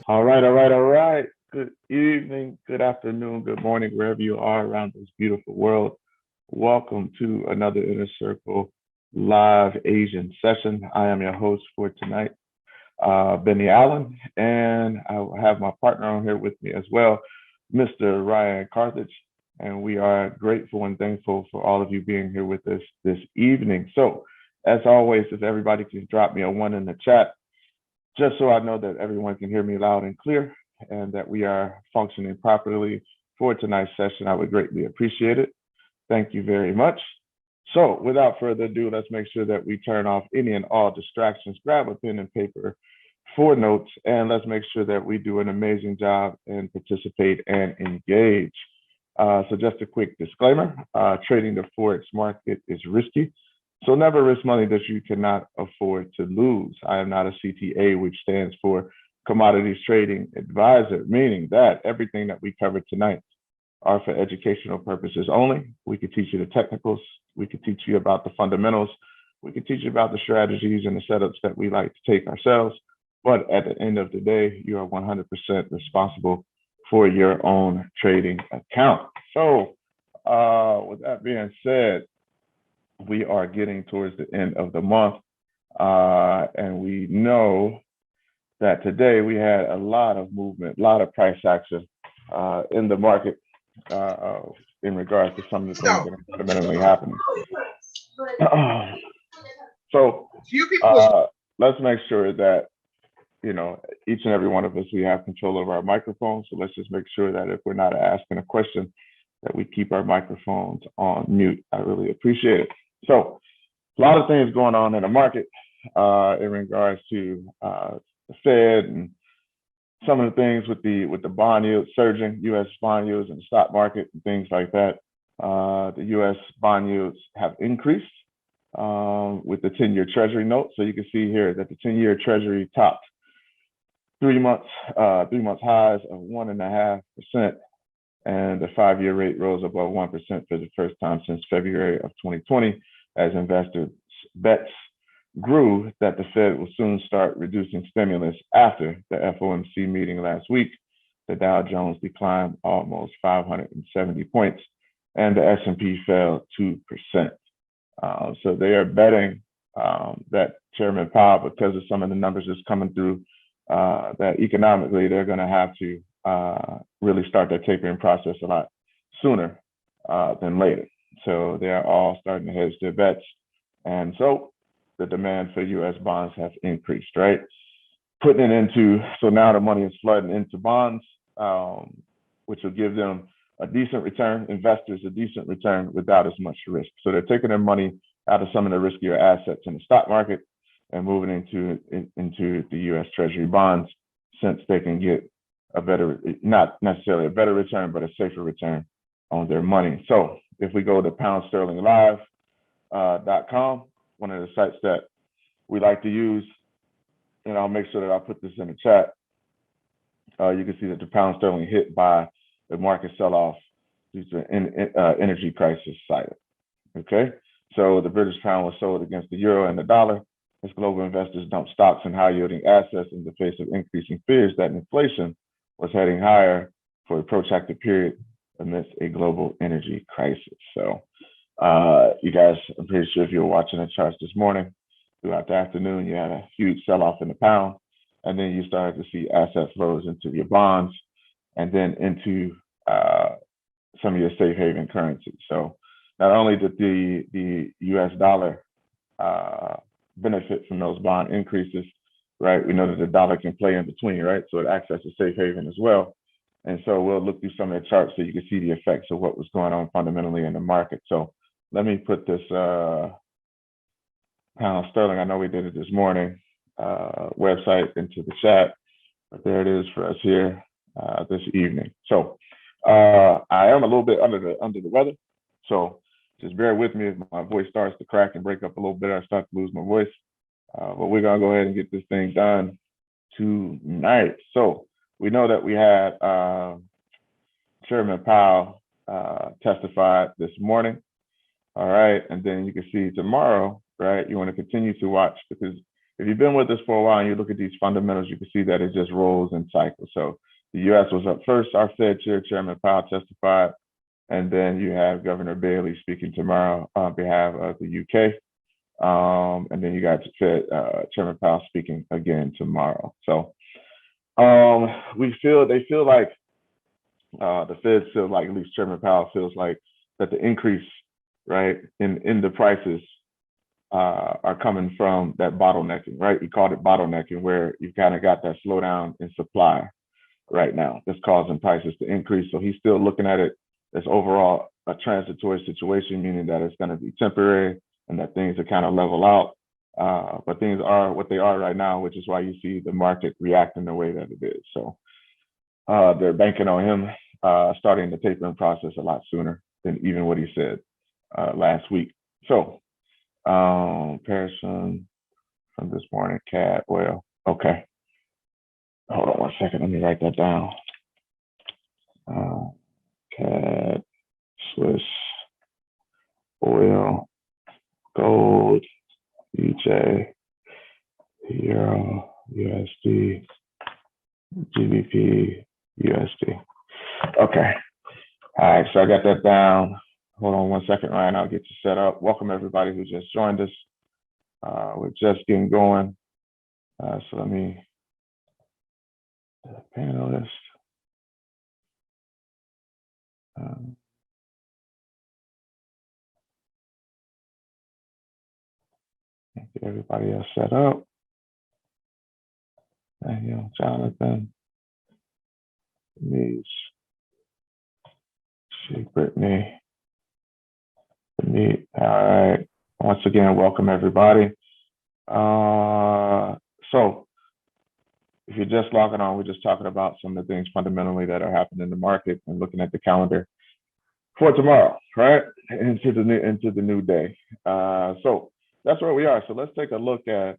All right. Good evening, good afternoon, good morning, wherever you are around this beautiful world. Welcome to another Inner Circle live Asian session. I am your host for tonight, Benny Allen, and I will have my partner on here with me as well, Mr. Ryan Carthage. And we are grateful and thankful for all of you being here with us this evening. So, as always, if everybody can drop me a one in the chat, just so I know that everyone can hear me loud and clear and that we are functioning properly for tonight's session, I would greatly appreciate it. Thank you very much. So without further ado, let's make sure that we turn off any and all distractions, grab a pen and paper for notes, and let's make sure that we do an amazing job and participate and engage. So just a quick disclaimer, trading the Forex market is risky. So never risk money that you cannot afford to lose. I am not a CTA, which stands for Commodities Trading Advisor, meaning that everything that we covered tonight are for educational purposes only. We could teach you the technicals. We could teach you about the fundamentals. We could teach you about the strategies and the setups that we like to take ourselves. But at the end of the day, you are 100% responsible for your own trading account. So with that being said, we are getting towards the end of the month, and we know that today we had a lot of movement, a lot of price action in the market in regards to some of the things that are fundamentally happening. So let's make sure that, you know, each and every one of us, we have control of our microphones. So let's just make sure that if we're not asking a question, that we keep our microphones on mute. I really appreciate it. So a lot of things going on in the market in regards to the Fed and some of the things with the bond yield surging, U.S. bond yields and the stock market and things like that. The U.S. bond yields have increased with the 10-year Treasury note. So you can see here that the 10-year Treasury topped 3 months highs of 1.5%. And the 5-year rate rose above 1% for the first time since February of 2020, as investors' bets grew that the Fed will soon start reducing stimulus after the FOMC meeting last week. The Dow Jones declined almost 570 points, and the S&P fell 2%. So they are betting that Chairman Powell, because of some of the numbers that's coming through, that economically they're going to have to really start that tapering process a lot sooner than later. So they are all starting to hedge their bets. And so the demand for U.S. bonds have increased, right? Putting it into, so now the money is flooding into bonds, which will give them a decent return, investors a decent return without as much risk. So they're taking their money out of some of the riskier assets in the stock market and moving into the U.S. Treasury bonds, since they can get a better, not necessarily a better return, but a safer return on their money. So if we go to poundsterlinglive.com, one of the sites that we like to use, and I'll make sure that I'll put this in the chat, you can see that the pound sterling hit by the market sell-off due to energy crisis cited. Okay, so the British pound was sold against the euro and the dollar as global investors dumped stocks and high-yielding assets in the face of increasing fears that inflation was heading higher for a protracted period amidst a global energy crisis. So you guys, I'm pretty sure if you were watching the charts this morning, throughout the afternoon, you had a huge sell-off in the pound, and then you started to see asset flows into your bonds and then into some of your safe haven currencies. So not only did the US dollar benefit from those bond increases, right? We know that the dollar can play in between, right? So it acts as a safe haven as well. And so we'll look through some of the charts so you can see the effects of what was going on fundamentally in the market. So let me put this pound sterling, I know we did it this morning, website into the chat, but there it is for us here this evening. So I am a little bit under the weather, so just bear with me if my voice starts to crack and break up a little bit. I start to lose my voice, but we're gonna go ahead and get this thing done tonight. So we know that we had Chairman Powell testified this morning. All right, and then you can see tomorrow, right? You want to continue to watch because if you've been with us for a while and you look at these fundamentals, you can see that it just rolls in cycles. So the U.S. was up first. Our Fed Chair, Chairman Powell, testified. And then you have Governor Bailey speaking tomorrow on behalf of the UK. And then you got Fed Chairman Powell speaking again tomorrow. So they feel like the Fed feels like, at least Chairman Powell feels like, that the increase, right, in the prices are coming from that bottlenecking, right? We called it bottlenecking, where you've kind of got that slowdown in supply right now that's causing prices to increase. So he's still looking at it as overall a transitory situation, meaning that it's going to be temporary and that things are kind of level out. But things are what they are right now, which is why you see the market reacting the way that it is. So they're banking on him starting the tapering process a lot sooner than even what he said last week. So comparison from this morning, CAD oil. Okay. Hold on one second. Let me write that down. CAD, Swiss, oil, gold, EJ, Euro, USD, GBP, USD. Okay. All right. So I got that down. Hold on one second, Ryan. I'll get you set up. Welcome everybody who just joined us. We're just getting going. So let me panelist. Get everybody else set up. Daniel, Jonathan, Denise, Brittany, Denise. All right. Once again, welcome everybody. So if you're just logging on, we're just talking about some of the things fundamentally that are happening in the market and looking at the calendar for tomorrow, right? Into the new day. So that's where we are. So let's take a look at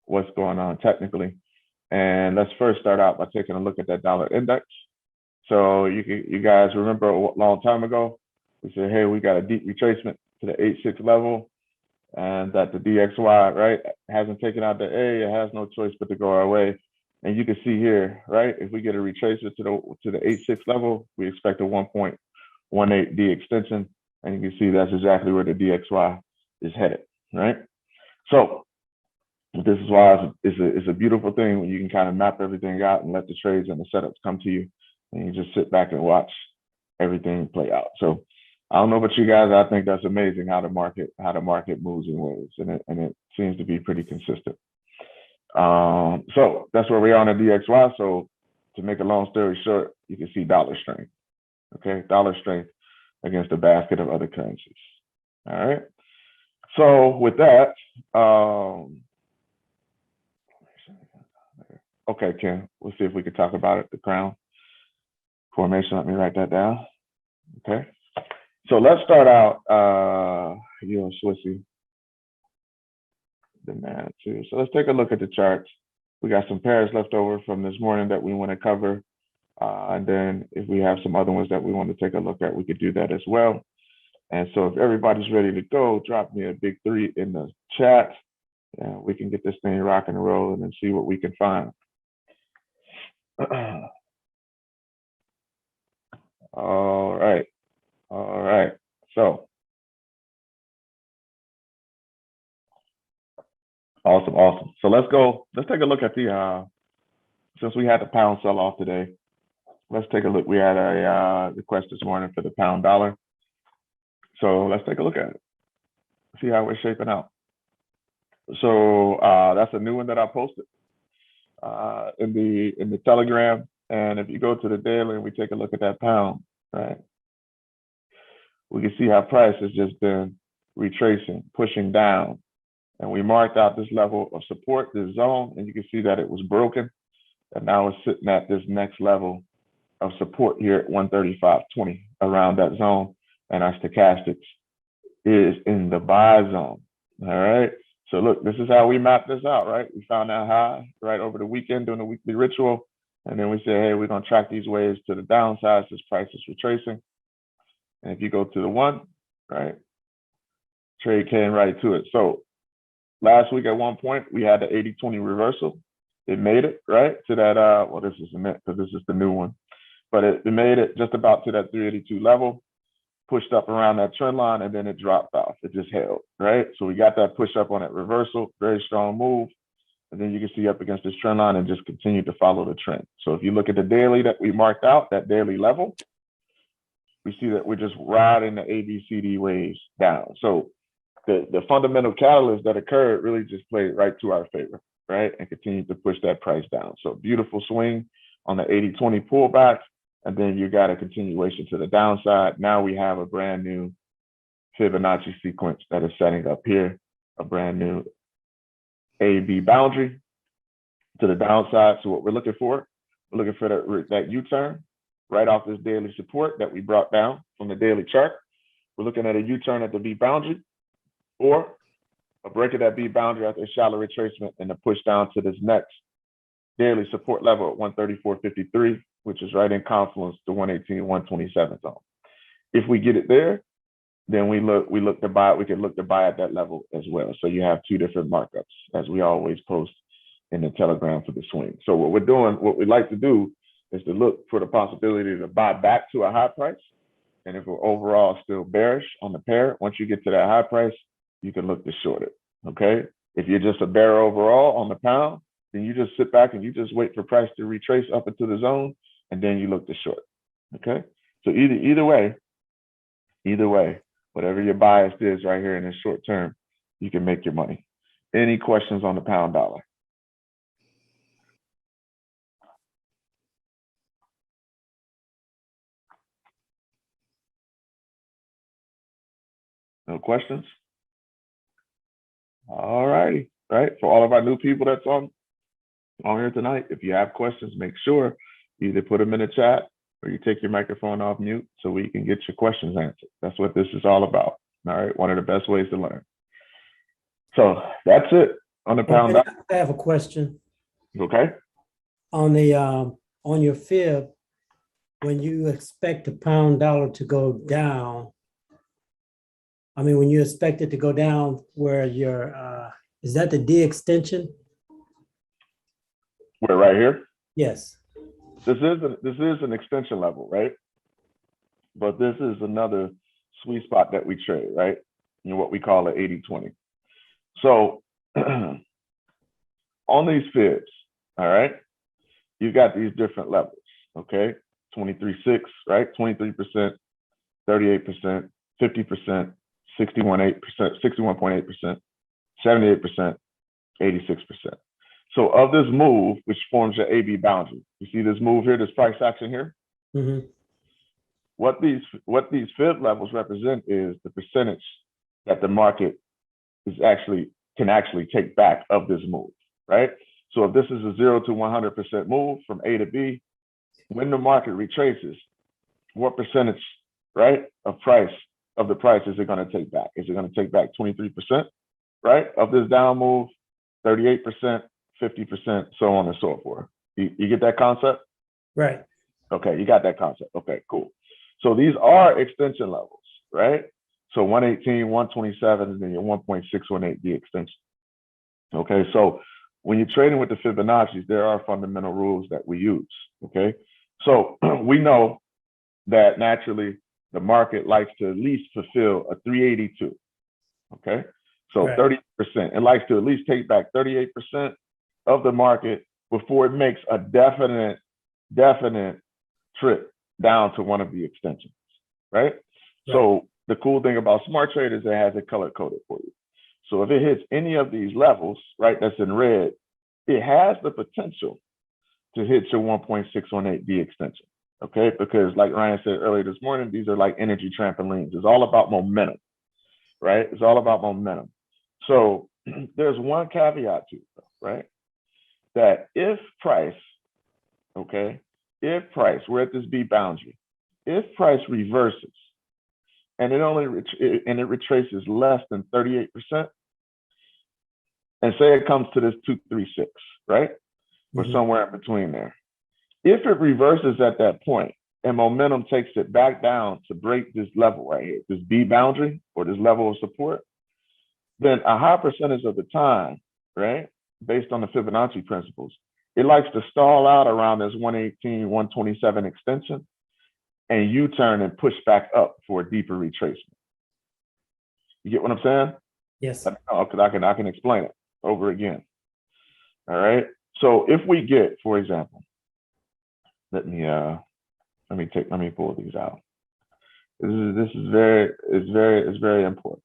what's going on technically. And let's first start out by taking a look at that dollar index. So you guys remember a long time ago, we said, hey, we got a deep retracement to the 8.6 level, and that the DXY, right, hasn't taken out the A, it has no choice but to go our way. And you can see here, right, if we get a retracement to the 8.6 level, we expect a 1.18 D extension, and you can see that's exactly where the DXY is headed, right? So this is why it's a beautiful thing when you can kind of map everything out and let the trades and the setups come to you, and you just sit back and watch everything play out. So I don't know about you guys, I think that's amazing how the market moves in waves, and it seems to be pretty consistent. So that's where we are on the DXY. So to make a long story short, you can see dollar strength. Okay, dollar strength against a basket of other currencies. All right. So with that, okay, Ken, we'll see if we can talk about it. The crown formation. Let me write that down. Okay. So let's start out, Euro Swissy demand too. So let's take a look at the charts. We got some pairs left over from this morning that we want to cover. And then if we have some other ones that we want to take a look at, we could do that as well. And so if everybody's ready to go, drop me a big 3 in the chat. And we can get this thing rocking and rolling and see what we can find. All right. All right. So awesome. So let's go. Let's take a look at the since we had the pound sell off today. Let's take a look. We had a request this morning for the pound dollar. So let's take a look at it. See how we're shaping out. So that's a new one that I posted in the Telegram. And if you go to the daily and we take a look at that pound, right, we can see how price has just been retracing, pushing down. And we marked out this level of support, this zone, and you can see that it was broken. And now it's sitting at this next level of support here at 135.20 around that zone. And our stochastics is in the buy zone. All right. So look, this is how we map this out, right? We found that high right over the weekend doing the weekly ritual. And then we say, hey, we're going to track these waves to the downside as price is retracing. And if you go to the one, right, trade came right to it. So last week at one point, we had the 80-20 reversal. It made it, right, to that, well, this isn't it because this is the new one, but it made it just about to that 382 level, pushed up around that trend line, and then it dropped off. It just held, right? So we got that push up on that reversal, very strong move. And then you can see up against this trend line and just continue to follow the trend. So if you look at the daily that we marked out, that daily level, we see that we're just riding the ABCD waves down. So the fundamental catalyst that occurred really just played right to our favor, right? And continued to push that price down. So beautiful swing on the 80-20 pullback. And then you got a continuation to the downside. Now we have a brand new Fibonacci sequence that is setting up here, a brand new A-B boundary to the downside. So what we're looking for that U-turn right off this daily support that we brought down from the daily chart. We're looking at a U-turn at the B boundary or a break of that B boundary after a shallow retracement and a push down to this next daily support level at 134.53, which is right in confluence to 118-127 zone. If we get it there, then we look to buy. We can look to buy at that level as well. So you have two different markups, as we always post in the Telegram for the swing. So what we like to do is to look for the possibility to buy back to a high price. And if we're overall still bearish on the pair, once you get to that high price, you can look to short it. Okay. If you're just a bear overall on the pound, then you just sit back and you just wait for price to retrace up into the zone, and then you look to short. Okay. So either way, whatever your bias is right here in the short term, you can make your money. Any questions on the pound dollar? No questions? All righty. Right. For all of our new people that's on here tonight, if you have questions, make sure you either put them in the chat or you take your microphone off mute so we can get your questions answered. That's what this is all about. All right. One of the best ways to learn. So that's it on the pound dollar. I have a question. Okay. On the on your fib, when you expect the pound dollar to go down, I mean, when you expect it to go down, where your is that the D extension? We're right here. Yes. This is an extension level, right? But this is another sweet spot that we trade, right? You know, what we call an 80-20. So on these fibs, all right, you got these different levels, okay? 23.6, right? 23%, 38%, 50%, 61.8%, 78%, 86%. So of this move, which forms your AB boundary, you see this move here, this price action here? Mm-hmm. What these fib levels represent is the percentage that the market can actually take back of this move, right? So if this is a 0 to 100% move from A to B, when the market retraces, what percentage, right, of the price is it going to take back? Is it going to take back 23%, right, of this down move, 38%, 50%, so on and so forth? You get that concept? Right. Okay, you got that concept. Okay, cool. So these are extension levels, right? So 118, 127, and then your 1.618D extension. Okay, so when you're trading with the Fibonacci's, there are fundamental rules that we use. Okay, so we know that naturally the market likes to at least fulfill a 382. Okay, so 30%. It likes to at least take back 38% of the market before it makes a definite trip down to one of the extensions, right? So the cool thing about Smart Trade is it has it color coded for you. So if it hits any of these levels, right, that's in red, it has the potential to hit your 1.618D extension, okay? Because like Ryan said earlier this morning, these are like energy trampolines. It's all about momentum, right? It's all about momentum. So there's one caveat to it, right? That if price, okay, we're at this B boundary, if price reverses and it retraces less than 38%, and say it comes to this 236, right? Or somewhere in between there. If it reverses at that point and momentum takes it back down to break this level right here, this B boundary or this level of support, then a high percentage of the time, right, based on the Fibonacci principles, it likes to stall out around this 118, 127 extension and U-turn and push back up for a deeper retracement. You get what I'm saying? Yes. Because I can explain it over again. All right. So if we get, for example, let me pull these out. This is very important,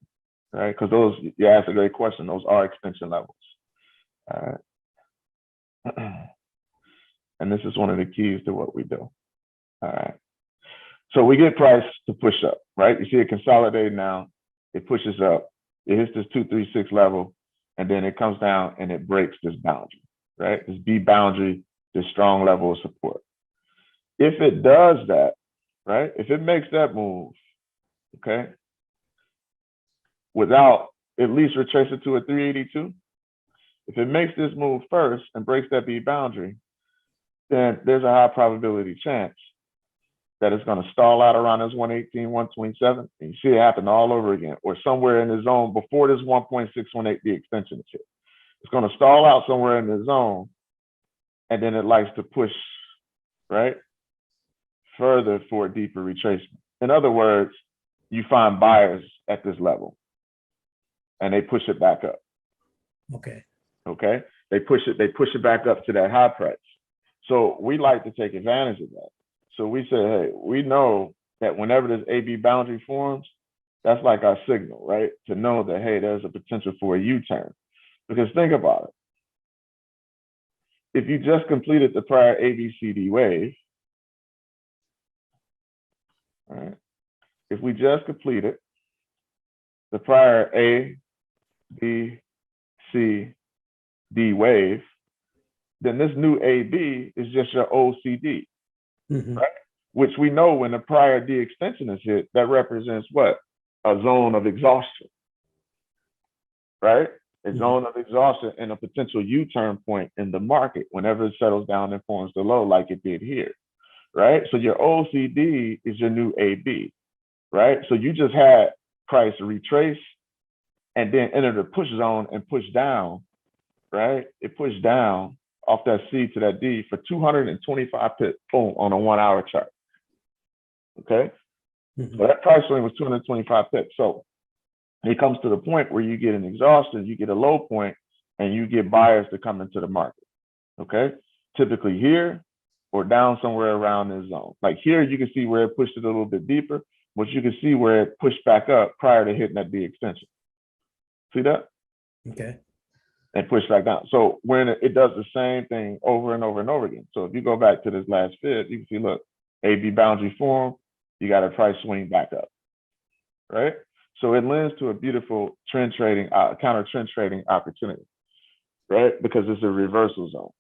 right? Because those, you asked a great question. Those are extension levels. All right. And this is one of the keys to what we do. All right. So we get price to push up, right? You see it consolidate now. It pushes up. It hits this 236 level, and then it comes down and it breaks this boundary, right? This B boundary, this strong level of support. If it does that, right? If it makes that move, okay, without at least retracing to a 382, if it makes this move first and breaks that B boundary, then there's a high probability chance that it's going to stall out around this 118, 127. And you see it happen all over again, or somewhere in the zone before this 1.618, the extension is hit. It's going to stall out somewhere in the zone, and then it likes to push, right, further for a deeper retracement. In other words, you find buyers at this level, and they push it back up. Okay. Okay. They push it back up to that high price. So we like to take advantage of that. So we say, hey, we know that whenever this AB boundary forms, that's like our signal, right? To know that, hey, there's a potential for a U-turn. Because think about it. If you just completed the prior ABCD wave, all right? If we just completed the prior A, B, C, D wave, then this new AB is just your OCD. Right? Which we know when the prior D extension is hit, that represents what? A zone of exhaustion, right? A zone of exhaustion and a potential U-turn point in the market whenever it settles down and forms the low like it did here, right? So your OCD is your new AB, right? So you just had price retrace and then enter the push zone and push down, right? It pushed down off that C to that D for 225 pips, boom, on a 1 hour chart. Okay. So that price swing was 225 pips. So it comes to the point where you get an exhaustion, you get a low point, and you get buyers to come into the market. Okay. Typically here or down somewhere around this zone. Like here, you can see where it pushed it a little bit deeper, but you can see where it pushed back up prior to hitting that D extension. See that? Okay. And push back down. So when it does the same thing over and over and over again. So if you go back to this last fib, you can see, look, AB boundary form, you got a price swing back up, right? So it lends to a beautiful trend trading, counter trend trading opportunity, right? Because it's a reversal zone.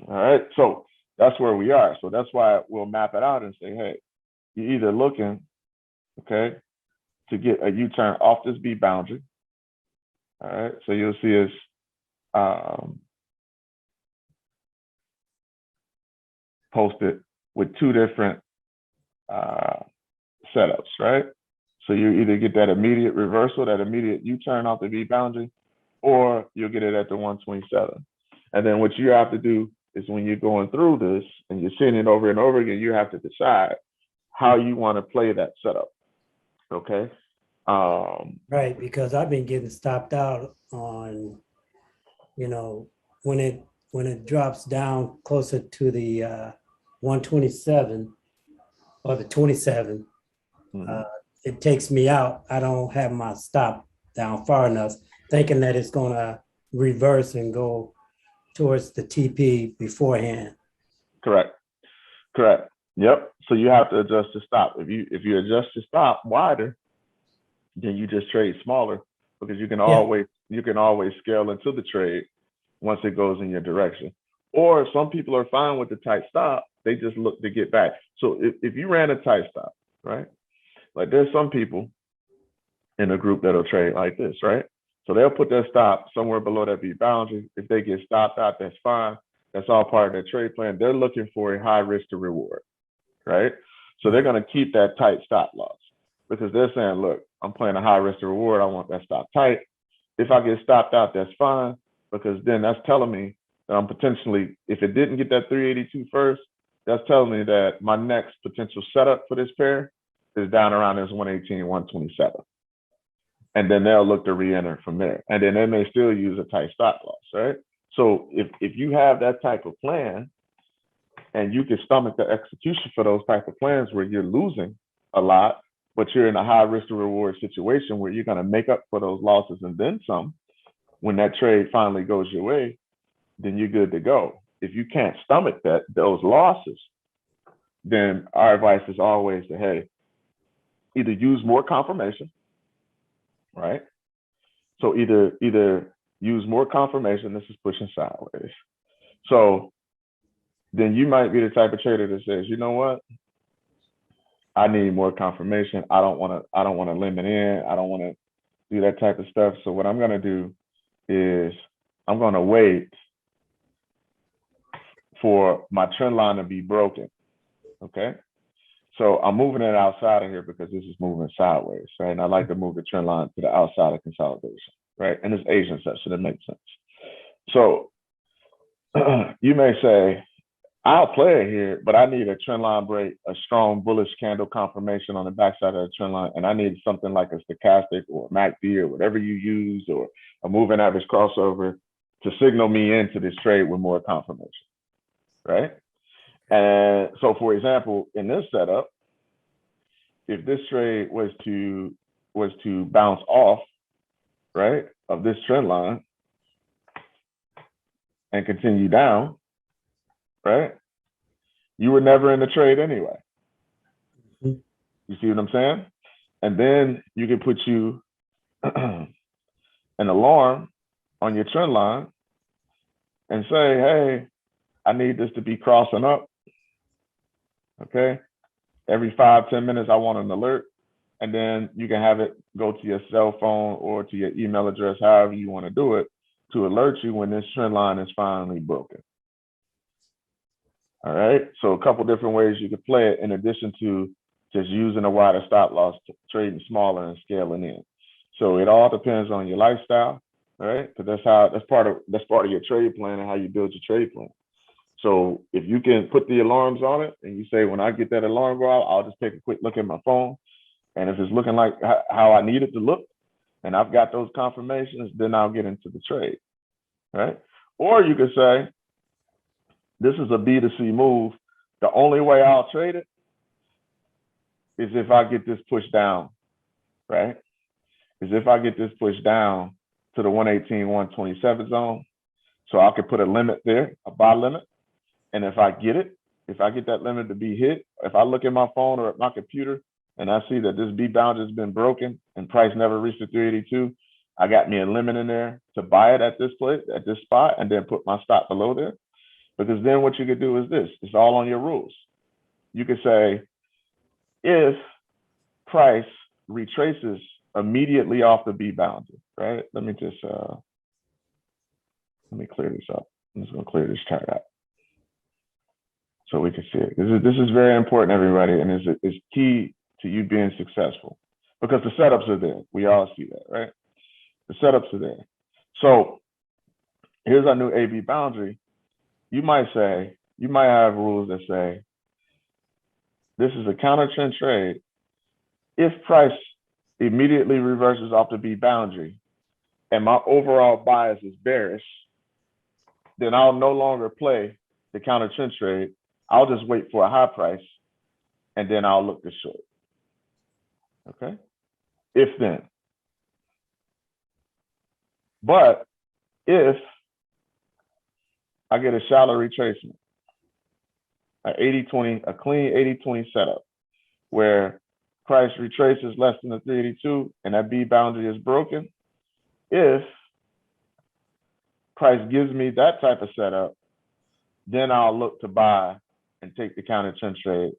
All right. So that's where we are. So that's why we'll map it out and say, hey, you're either looking, okay, to get a U-turn off this B boundary. All right. So you'll see us posted with two different setups, right? So you either get that immediate reversal, that immediate U-turn off the V boundary, or you'll get it at the 127. And then what you have to do is when you're going through this and you're seeing it over and over again, you have to decide how you want to play that setup. Okay. Right, because I've been getting stopped out on, you know, when it drops down closer to the 127 or the 27, it takes me out. I don't have my stop down far enough, thinking that it's going to reverse and go towards the TP beforehand. Correct. Yep. So you have to adjust the stop. If you adjust the stop wider, then you just trade smaller, because you can always scale into the trade once it goes in your direction. Or some people are fine with the tight stop. They just look to get back. So if you ran a tight stop, right? Like there's some people in a group that'll trade like this, right? So they'll put their stop somewhere below that B boundary. If they get stopped out, that's fine. That's all part of their trade plan. They're looking for a high risk to reward, right? So they're going to keep that tight stop loss because they're saying, look, I'm playing a high risk to reward. I want that stop tight. if I get stopped out, that's fine, because then that's telling me that I'm potentially, if it didn't get that 382 first, that's telling me that my next potential setup for this pair is down around this 118, 127. And then they'll look to re-enter from there. And then they may still use a tight stop loss, right? So if you have that type of plan and you can stomach the execution for those type of plans where you're losing a lot, but you're in a high risk to reward situation where you're going to make up for those losses and then some, when that trade finally goes your way, then you're good to go. If you can't stomach those losses, then our advice is always to, hey, either use more confirmation, right? So either use more confirmation. This is pushing sideways. So then you might be the type of trader that says, you know what? I need more confirmation. I don't want to limit in. I don't want to do that type of stuff. So what I'm going to do is I'm going to wait for my trend line to be broken. Okay. So I'm moving it outside of here because this is moving sideways, right? And I like to move the trend line to the outside of consolidation, right? And it's Asian stuff, so that makes sense. So you may say, I'll play it here, but I need a trend line break, a strong bullish candle confirmation on the backside of the trend line. And I need something like a stochastic or MACD or whatever you use, or a moving average crossover to signal me into this trade with more confirmation, right? And so, for example, in this setup, if this trade was to bounce off, right, of this trend line and continue down, right, you were never in the trade anyway. You see what I'm saying? And then you can put you an alarm on your trend line and say, hey, I need this to be crossing up. Okay. Every 5-10 minutes, I want an alert. And then you can have it go to your cell phone or to your email address, however you want to do it, to alert you when this trend line is finally broken. All right. So a couple different ways you could play it in addition to just using a wider stop loss, trading smaller and scaling in. So it all depends on your lifestyle, right? Because that's part of your trade plan and how you build your trade plan. So if you can put the alarms on it and you say, when I get that alarm go out, I'll just take a quick look at my phone. And if it's looking like how I need it to look, and I've got those confirmations, then I'll get into the trade, right? Or you could say, this is a B2C move. The only way I'll trade it is if I get this pushed down, right? Is if I get this pushed down to the 118, 127 zone. So I could put a limit there, a buy limit. And if I get that limit to be hit, if I look at my phone or at my computer and I see that this B boundary has been broken and price never reached the 382, I got me a limit in there to buy it at this place, at this spot, and then put my stop below there. Because then what you could do is this, it's all on your rules. You could say, if price retraces immediately off the B boundary, right? Let me clear this up. I'm just gonna clear this chart out so we can see it. This is very important, everybody, and it's key to you being successful because the setups are there. We all see that, right? The setups are there. So here's our new AB boundary. You might have rules that say, this is a counter trend trade. If price immediately reverses off the B boundary and my overall bias is bearish, then I'll no longer play the counter trend trade. I'll just wait for a high price and then I'll look to short. Okay? If then. But if I get a shallow retracement, a clean 80-20 setup where price retraces less than the 382 and that B boundary is broken, if price gives me that type of setup, then I'll look to buy and take the counter trend trade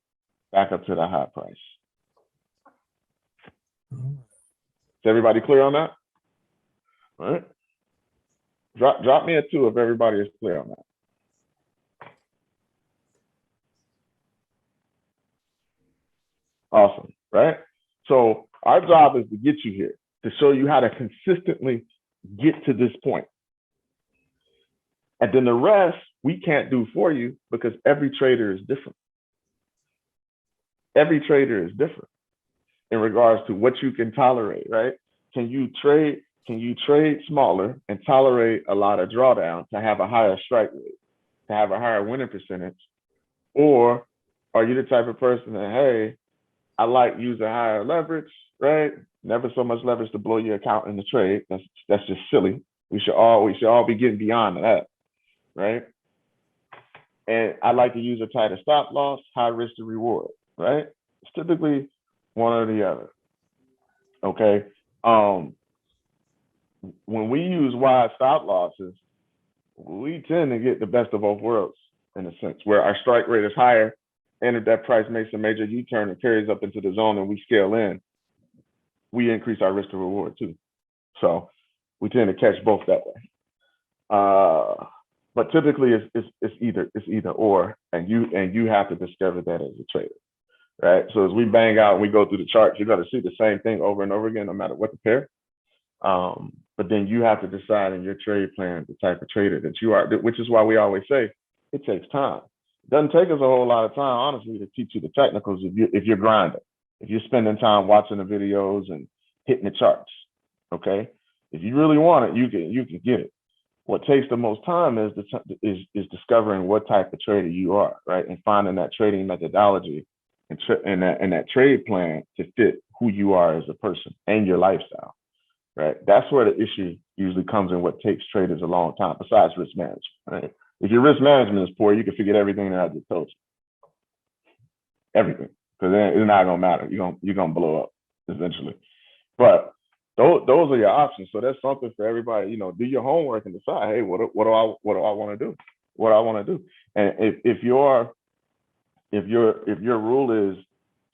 back up to the high price. Is everybody clear on that? All right. Drop me a 2 if everybody is clear on that. Awesome, right? So our job is to get you here, to show you how to consistently get to this point. And then the rest we can't do for you because every trader is different. Every trader is different in regards to what you can tolerate, right? Can you trade smaller and tolerate a lot of drawdown to have a higher strike rate, to have a higher winning percentage? Or are you the type of person that, hey, I like using higher leverage, right? Never so much leverage to blow your account in the trade. That's just silly. We should all be getting beyond that, right? And I like to use a tighter stop loss, high risk to reward, right? It's typically one or the other. Okay. When we use wide stop losses, we tend to get the best of both worlds in a sense, where our strike rate is higher, and if that price makes a major U-turn and carries up into the zone and we scale in, we increase our risk to reward too. So we tend to catch both that way. But typically it's either or, and you have to discover that as a trader, right? So as we bang out and we go through the charts, you're going to see the same thing over and over again, no matter what the pair. But then you have to decide in your trade plan the type of trader that you are, which is why we always say it takes time. It doesn't take us a whole lot of time, honestly, to teach you the technicals if you're grinding, if you're spending time watching the videos and hitting the charts. Okay, if you really want it, you can get it. What takes the most time is discovering what type of trader you are, right, and finding that trading methodology and that trade plan to fit who you are as a person and your lifestyle. Right, that's where the issue usually comes in. What takes traders a long time, besides risk management. Right, if your risk management is poor, you can forget everything that I just told you, everything, because it's not gonna matter. You're gonna blow up eventually. But those are your options. So that's something for everybody. Do your homework and decide, hey, what do I want to do? What I want to do. And if your rule is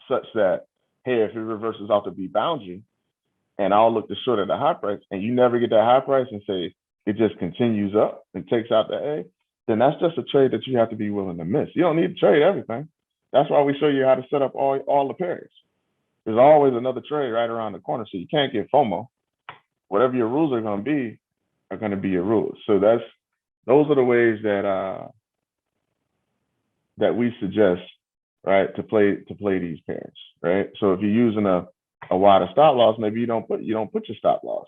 such that, hey, if it reverses off the B boundary, and I'll look to short at the high price, and you never get that high price and say it just continues up and takes out the A, then that's just a trade that you have to be willing to miss. You don't need to trade everything. That's why we show you how to set up all the pairs. There's always another trade right around the corner, so you can't get FOMO. Whatever your rules are going to be your rules. So those are the ways that we suggest, right, to play these pairs, right? So if you're using a wider stop loss, maybe you don't put your stop loss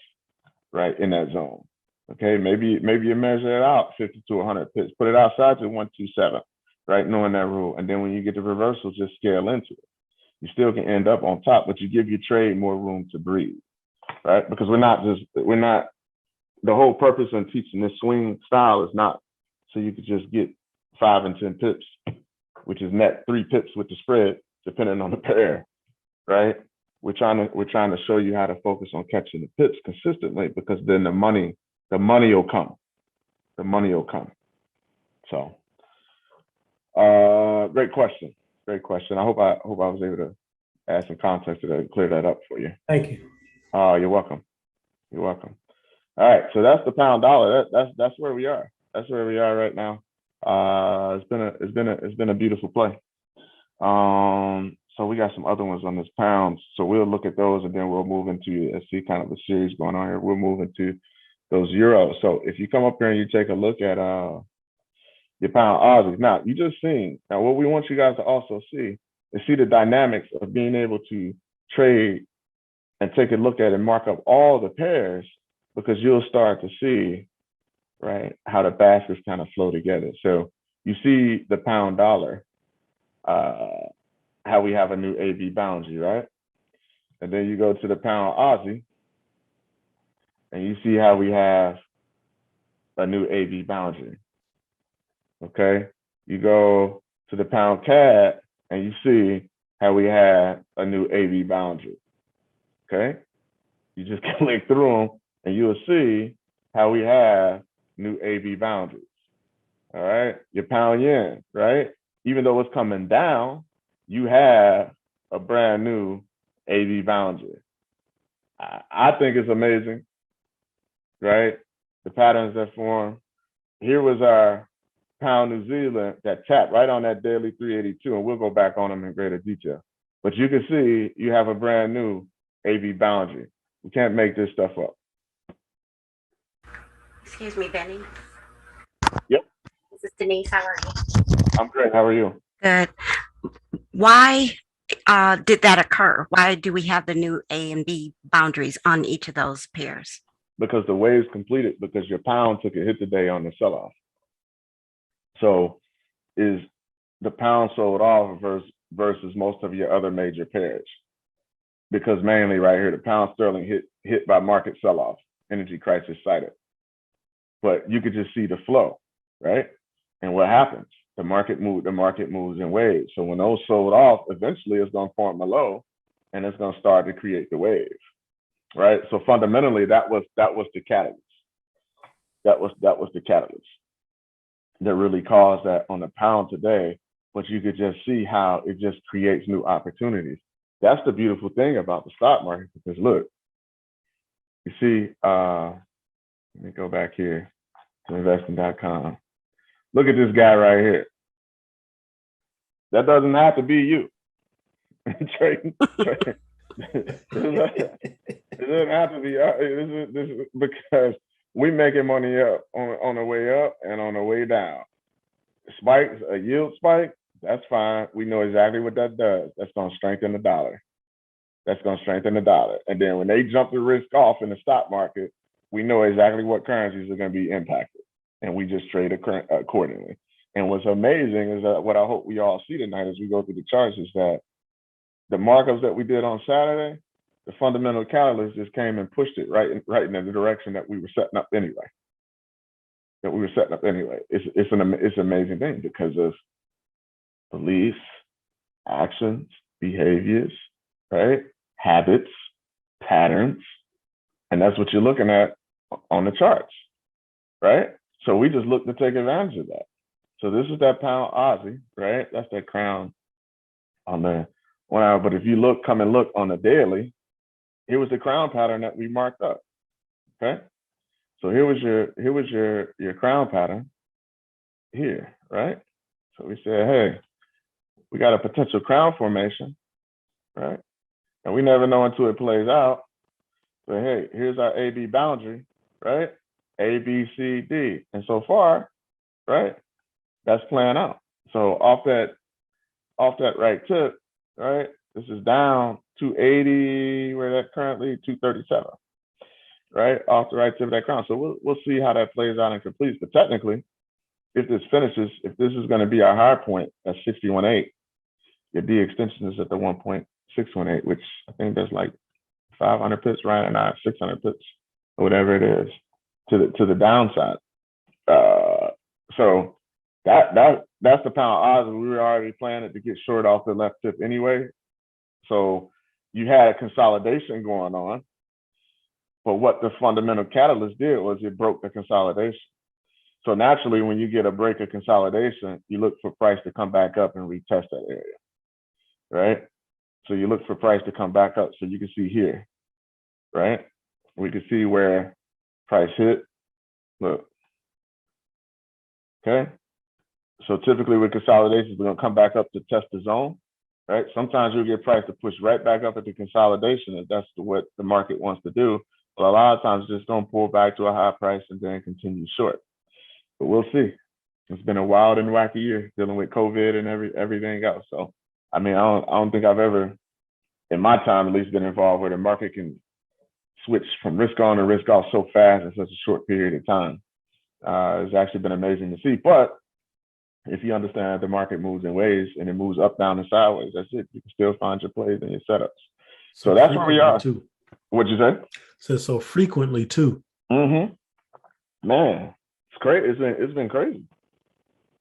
right in that zone. Okay, maybe you measure it out 50 to 100 pips, put it outside to 127, right? Knowing that rule, and then when you get the reversal, just scale into it. You still can end up on top, but you give your trade more room to breathe, right? Because we're not the whole purpose in teaching this swing style is not so you could just get 5 and 10 pips, which is net 3 pips with the spread, depending on the pair, right? We're trying to show you how to focus on catching the pips consistently, because then the money will come. The money will come. So, great question. I hope I was able to add some context to that and clear that up for you. Thank you. You're welcome. All right, so that's the pound dollar. That's where we are. That's where we are right now. It's been a beautiful play. So we got some other ones on this pound. So we'll look at those, and then we'll move into, let's see kind of the series going on here. We'll move into those euros. So if you come up here and you take a look at your pound Aussies, now you just seen. Now what we want you guys to also see is the dynamics of being able to trade and take a look at and mark up all the pairs, because you'll start to see, right, how the baskets kind of flow together. So you see the pound dollar, how we have a new AB boundary, right? And then you go to the pound Aussie, and you see how we have a new AB boundary. Okay, you go to the pound CAD, and you see how we have a new AB boundary. Okay, you just click through them, and you'll see how we have new AB boundaries. All right, your pound yen, right? Even though it's coming down, you have a brand new AB boundary. I think it's amazing, right? The patterns that form. Here was our pound New Zealand that tapped right on that daily 382, and we'll go back on them in greater detail. But you can see you have a brand new AB boundary. We can't make this stuff up. Excuse me, Benny. Yep. This is Denise. How are you? I'm great. How are you? Good. Why did that occur? Why do we have the new A and B boundaries on each of those pairs? Because the wave's completed because your pound took a hit today on the sell-off. So is the pound sold off versus most of your other major pairs? Because mainly right here, the pound sterling hit by market sell-off, energy crisis cited. But you could just see the flow, right? And what happens? The market moves in waves. So when those sold off, eventually it's going to form a low and it's going to start to create the wave, right? So fundamentally, that was the catalyst. That was the catalyst that really caused that on the pound today. But you could just see how it just creates new opportunities. That's the beautiful thing about the stock market, because look, you see, let me go back here to investing.com. Look at this guy right here. That doesn't have to be you. Trading. It doesn't have to be this is because we making money up on the way up and on the way down. Spikes, a yield spike, that's fine. We know exactly what that does. That's going to strengthen the dollar. That's going to strengthen the dollar. And then when they jump the risk off in the stock market, we know exactly what currencies are going to be impacted. And we just trade accordingly. And what's amazing is that what I hope we all see tonight as we go through the charts is that the markups that we did on Saturday, the fundamental catalyst just came and pushed it right in the direction that we were setting up anyway. It's an amazing thing because of beliefs, actions, behaviors, right? Habits, patterns, and that's what you're looking at on the charts, right? So we just look to take advantage of that. So this is that pound Aussie, right? That's that crown on the 1 hour. But if you come and look on the daily, here was the crown pattern that we marked up. Okay. So here was your crown pattern here, right? So we said, hey, we got a potential crown formation, right? And we never know until it plays out. But hey, here's our AB boundary, right? A, B, C, D. And so far, right, that's playing out. So off that right tip, right, this is down 280, we're at currently 237, right, off the right tip of that crown. So we'll see how that plays out and completes. But technically, if this finishes, if this is going to be our high point at 61.8, your D extension is at the 1.618, which I think there's like 500 pips, right, and not 600 pips, or whatever it is, to the downside. So that's the pound odds. We were already planning to get short off the left tip anyway. So you had a consolidation going on. But what the fundamental catalyst did was it broke the consolidation. So naturally, when you get a break of consolidation, you look for price to come back up and retest that area, right? So you look for price to come back up. So you can see here, right? We can see where price hit. Look. Okay. So typically with consolidations, we're going to come back up to test the zone, right? Sometimes you'll get price to push right back up at the consolidation if that's what the market wants to do. But a lot of times it's just going to pull back to a high price and then continue short. But we'll see. It's been a wild and wacky year dealing with COVID and everything else. So, I mean, I don't think I've ever, in my time at least, been involved where the market can switch from risk on to risk off so fast in such a short period of time. It's actually been amazing to see. But if you understand the market moves in waves and it moves up, down, and sideways, that's it. You can still find your plays and your setups. So that's where we are. Too. What'd you say? So frequently too. Mm-hmm. Man, it's crazy. It's been crazy.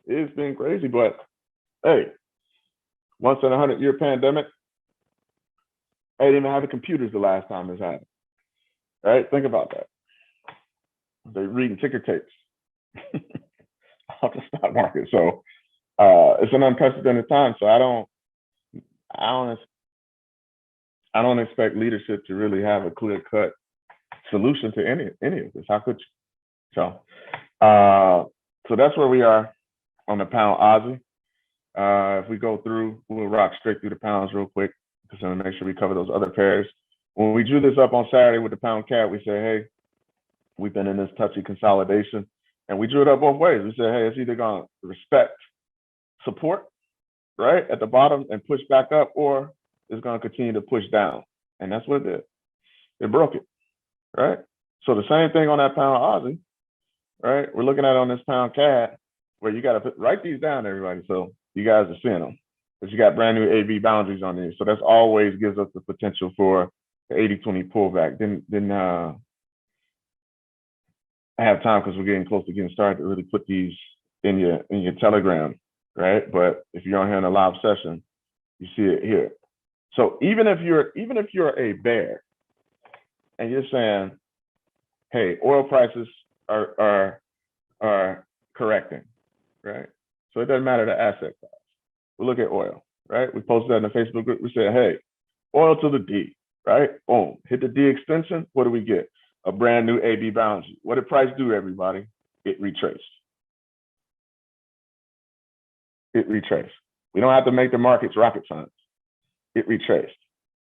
It's been crazy. But hey, once in a 100-year pandemic, I didn't even have the computers the last time this happened. Right? Think about that. They're reading ticker tapes off the stock market. So it's an unprecedented time. So I don't expect leadership to really have a clear-cut solution to any of this. How could you? So that's where we are on the pound Aussie. If we go through, we'll rock straight through the pounds real quick, just want to make sure we cover those other pairs. When we drew this up on Saturday with the pound CAD, we said, hey, We've been in this touchy consolidation, and we drew it up both ways. We said, hey, it's either going to respect support, right, at the bottom and push back up, or it's going to continue to push down. And that's what it did. It broke it, right? So the same thing on that pound Aussie, right? We're looking at it on this pound CAD, where you got to write these down, everybody, so you guys are seeing them. But you got brand new AB boundaries on these. So that's always gives us the potential for the 80-20 pullback. Didn't have time because we're getting close to getting started to really put these in your Telegram, right? But if you're on here in a live session, you see it here. So even if you're a bear and you're saying, hey, oil prices are correcting, right? So it doesn't matter the asset class. We look at oil, right? We posted that in the Facebook group. We said, hey, oil to the D, right? Boom, hit the D extension. What do we get? A brand new AB boundary. What did price do, everybody? It retraced. It retraced. We don't have to make the markets rocket science. It retraced,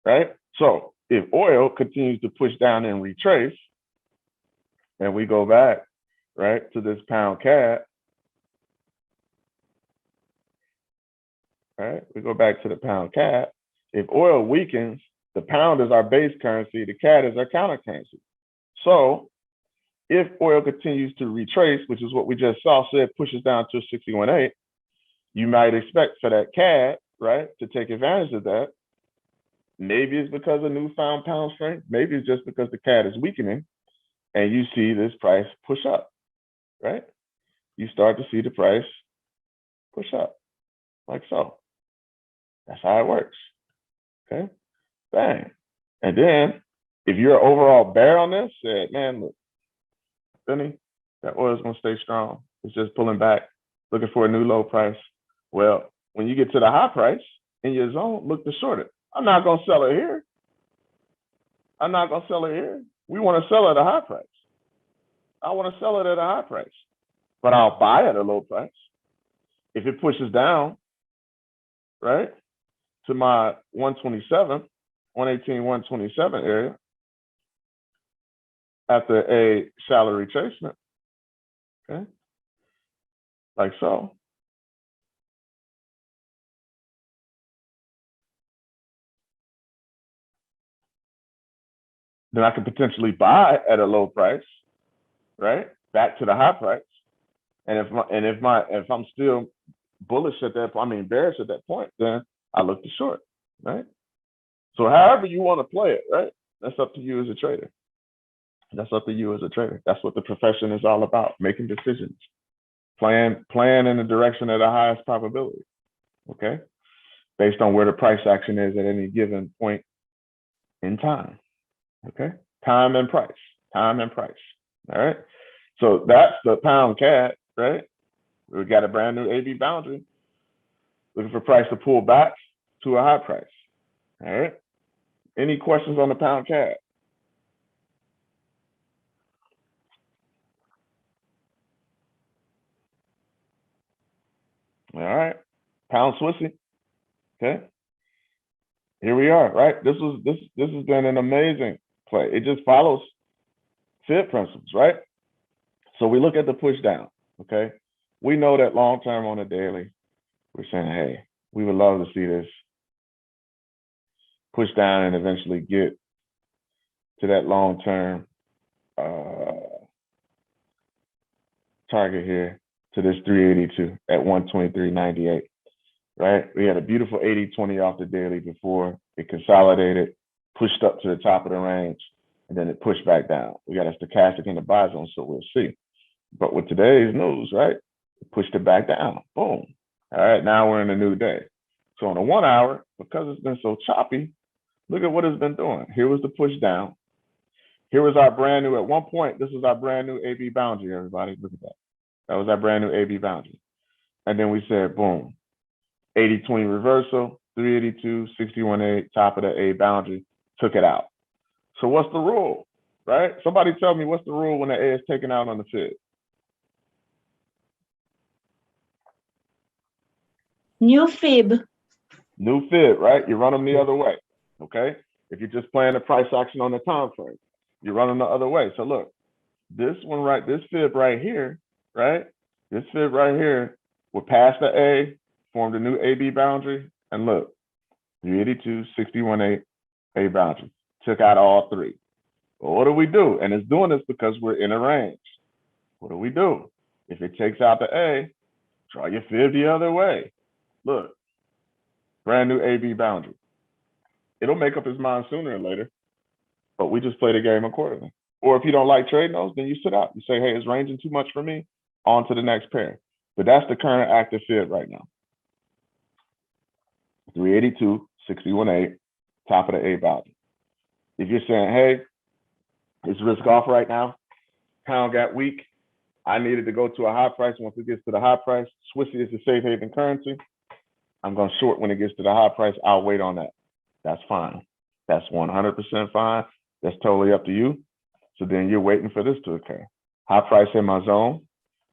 right? So if oil continues to push down and retrace, and we go back, right, to this pound CAD, right? We go back to the pound CAD. If oil weakens, the pound is our base currency, the CAD is our counter currency. So if oil continues to retrace, which is what we just saw, so it pushes down to 61.8, you might expect for that CAD, right, to take advantage of that. Maybe it's because of newfound pound strength. Maybe it's just because the CAD is weakening and you see this price push up, right? You start to see the price push up like so. That's how it works, okay? Bang. And then if you're an overall bear on this, say, man, look, Benny, that oil's gonna stay strong. It's just pulling back, looking for a new low price. Well, when you get to the high price in your zone, look to short it. I'm not gonna sell it here. I'm not gonna sell it here. We wanna sell at a high price. I wanna sell it at a high price, but I'll buy at a low price. If it pushes down, right, to my 127, 118, 127 area, after a shallow retracement, okay, like so. Then I could potentially buy at a low price, right, back to the high price. And if I'm still bullish at that point, I mean bearish at that point, then I look to short, right? So however you want to play it, right, that's up to you as a trader. That's up to you as a trader. That's what the profession is all about, making decisions, plan in the direction of the highest probability, okay, based on where the price action is at any given point in time, okay? Time and price, all right? So that's the pound CAD, right? We got a brand new AB boundary, looking for price to pull back to a high price, all right? Any questions on the pound CAD? All right, pound Swissy, okay? Here we are, right? This has been an amazing play. It just follows Fib principles, right? So we look at the push down, okay? We know that long term on the daily, we're saying, hey, we would love to see this push down and eventually get to that long term target here, to this 382 at 123.98, right? We had a beautiful 80-20 off the daily before it consolidated, pushed up to the top of the range, and then it pushed back down. We got a stochastic in the buy zone, so we'll see. But with today's news, right, it pushed it back down, boom. All right, now we're in a new day. So on the 1 hour, because it's been so choppy, look at what it's been doing. Here was the push down. Here was our brand new, at one point, this was our brand new AB boundary, everybody. Look at that. That was our brand new AB boundary. And then we said, boom, 80-20 reversal, 382, 61.8, top of the A boundary, took it out. So what's the rule, right? Somebody tell me what's the rule when the A is taken out on the Fib? New Fib. New Fib, right? You run them the other way, okay? If you're just playing the price action on the time frame, you run them the other way. So look, this one right, this fib right here, right? This fib right here will pass the A, formed a new AB boundary, and look, 382, 61.8 A boundary. Took out all three. Well, what do we do? And it's doing this because we're in a range. What do we do? If it takes out the A, draw your fib the other way. Look, brand new AB boundary. It'll make up his mind sooner or later, but we just play the game accordingly. Or if you don't like trading those, then you sit out. You say, hey, it's ranging too much for me, on to the next pair. But that's the current active fib right now. 382, 61.8, top of the A boundary. If you're saying, hey, it's risk off right now, pound got weak, I needed to go to a high price. Once it gets to the high price, Swissy is the safe haven currency. I'm going to short when it gets to the high price. I'll wait on that. That's fine. That's 100% fine. That's totally up to you. So then you're waiting for this to occur. High price in my zone,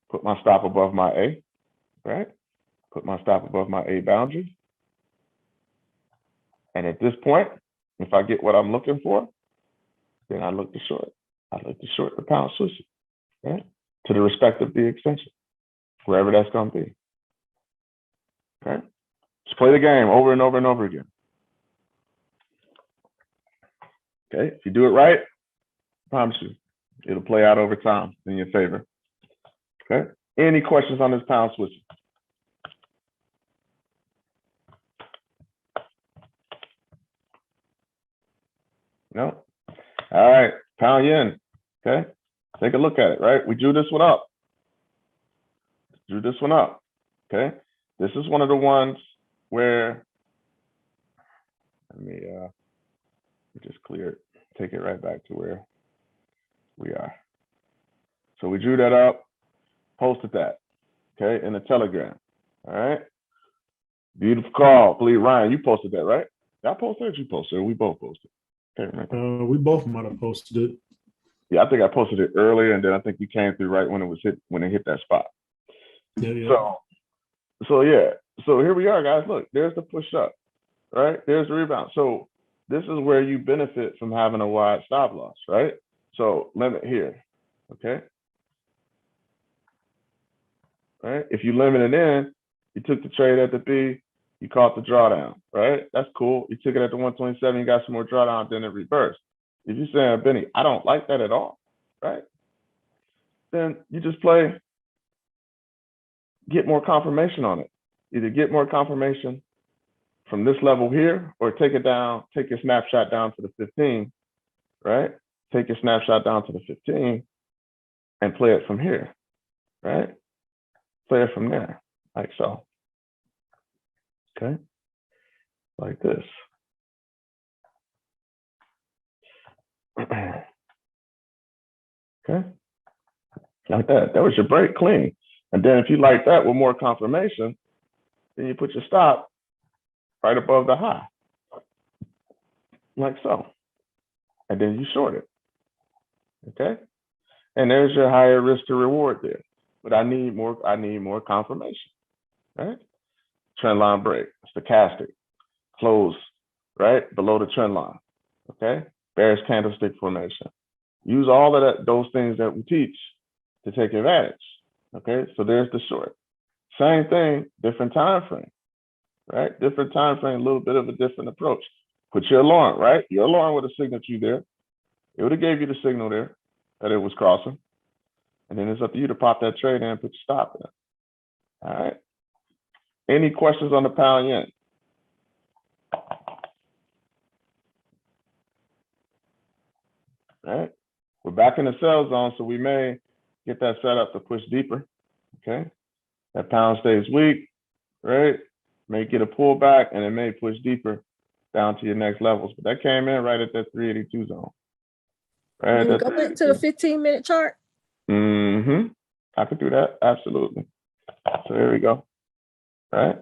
put my stop above my A, right? Put my stop above my A boundary. And at this point, if I get what I'm looking for, then I look to short. I look to short the pound Swissy, right? To the respect of the extension, wherever that's going to be. Okay? Just play the game over and over and over again. Okay? If you do it right, I promise you, it'll play out over time in your favor. Okay? Any questions on this pound Swissy? No? All right, pound yen. Okay? Take a look at it, right? We drew this one up. Drew this one up. Okay? This is one of the ones where, let me just clear it, take it right back to where we are. So we drew that up, posted that, okay, in the Telegram. All right. Beautiful call. Believe Ryan, you posted that, right? I posted it, you posted it. We both posted. Can't remember. We both might have posted it. Yeah, I think I posted it earlier, and then I think you came through right when it hit that spot. Yeah. So yeah. So here we are, guys. Look, there's the push up, right? There's the rebound. So this is where you benefit from having a wide stop loss, right? So limit here, okay? Right? If you limit it in, you took the trade at the B, you caught the drawdown, right? That's cool. You took it at the 127, you got some more drawdown, then it reversed. If you're saying, Benny, I don't like that at all, right? Then you just play, get more confirmation on it. Either get more confirmation from this level here, or take it down, take your snapshot down to the 15, right? Take your snapshot down to the 15 and play it from here, right? Play it from there, like so. Okay, like this. Okay, like that. That was your break, clean. And then if you like that with more confirmation, then you put your stop right above the high, like so. And then you short it, okay? And there's your higher risk to reward there. But I need more confirmation, right? Trend line break, stochastic, close, right? Below the trend line, okay? Bearish candlestick formation. Use all of those things that we teach to take advantage, okay? So there's the short. Same thing, different time frame, right? Different time frame, a little bit of a different approach. Put your alarm, right? Your alarm would have signaled you there. It would have gave you the signal there that it was crossing. And then it's up to you to pop that trade in and put your stop in. All right. Any questions on the pound yen? All right. We're back in the sell zone, so we may get that set up to push deeper. Okay. That pound stays weak, right? May get a pullback and it may push deeper down to your next levels. But that came in right at that 382 zone. Right. Go back to the 15-minute chart. Mm-hmm. I could do that. Absolutely. So here we go. Right.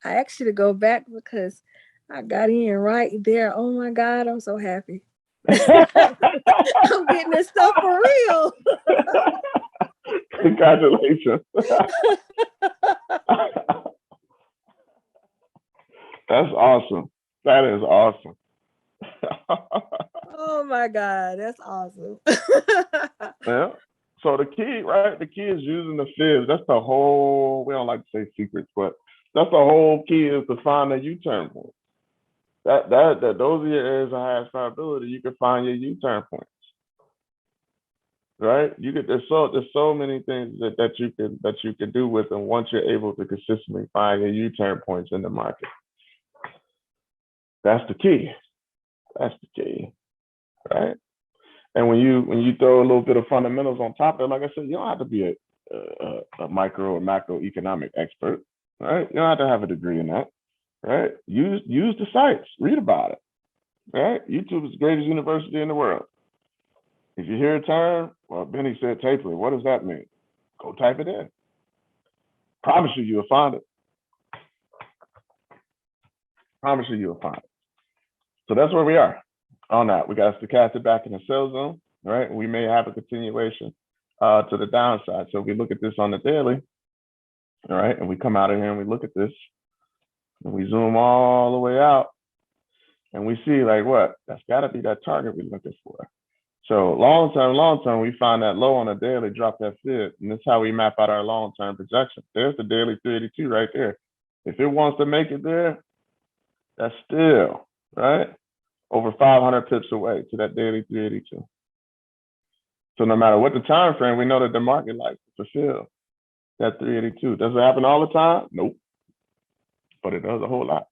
I asked you to go back because I got in right there. Oh my God, I'm so happy. I'm getting this stuff for real. Congratulations. That's awesome. That is awesome. Oh my God, that's awesome. Yeah. So the key, right? The key is using the fibs. That's the whole, we don't like to say secrets, but that's the whole key is to find a U-turn point. That those are your areas of highest probability. You can find your U-turn points. Right? There's so many things that you can do with them once you're able to consistently find your U-turn points in the market. That's the key. That's the key. Right? And when you throw a little bit of fundamentals on top of it, like I said, you don't have to be a micro or macroeconomic expert, right? You don't have to have a degree in that, right? Use the sites, read about it, right? YouTube is the greatest university in the world. If you hear a term, well, Benny said tapering. What does that mean? Go type it in. Promise you, you'll find it. Promise you, you'll find it. So that's where we are on that. We got stochastic back in the sell zone, right? We may have a continuation to the downside. So if we look at this on the daily, all right, and we come out of here and we look at this, and we zoom all the way out, and we see like what? That's got to be that target we're looking for. So long term, we find that low on the daily, drop that fib, and that's how we map out our long-term projection. There's the daily 382 right there. If it wants to make it there, that's still, right, over 500 pips away to that daily 382. So no matter what the time frame, we know that the market likes to fulfill that 382. Does it happen all the time? Nope. But it does a whole lot,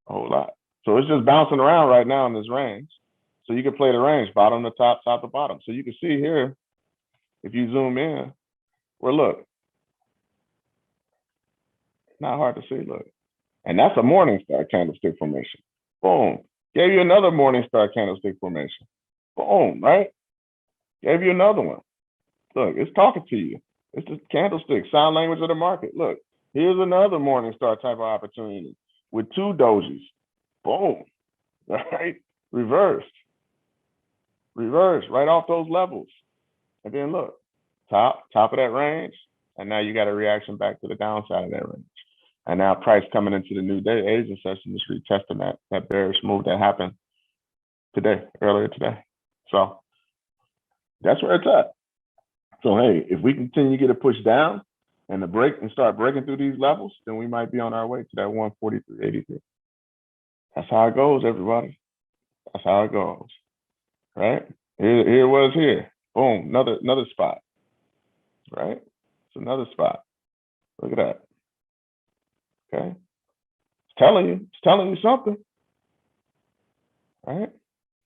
a whole lot. So it's just bouncing around right now in this range. So you can play the range, bottom to top, top to bottom. So you can see here, if you zoom in, well, look, not hard to see, look. And that's a Morningstar candlestick formation. Boom. Gave you another Morningstar candlestick formation. Boom, right? Gave you another one. Look, it's talking to you. It's the candlestick, sign language of the market. Look, here's another Morningstar type of opportunity with two dojis. Boom, right? Reversed right off those levels. And then look, top of that range. And now you got a reaction back to the downside of that range. And now price coming into the new day, Asian session is retesting that bearish move that happened earlier today. So that's where it's at. So hey, if we continue to get a push down and start breaking through these levels, then we might be on our way to that 143.83. That's how it goes, everybody. That's how it goes. Right? Here it was here. Boom, another spot. Right? It's another spot. Look at that. Okay. It's telling you something. Right?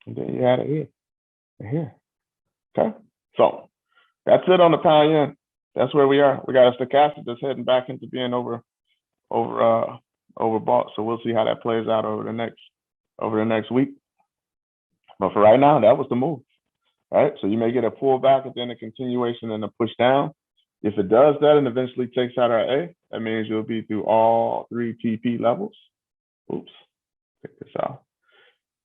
And then you had it here. And here. Okay. So that's it on the pound yen. That's where we are. We got a stochastic that's heading back into being overbought. So we'll see how that plays out over the next week. But for right now, that was the move, right? So you may get a pullback and then a continuation and a push down. If it does that and eventually takes out our A, that means you'll be through all three TP levels. Oops, check this out.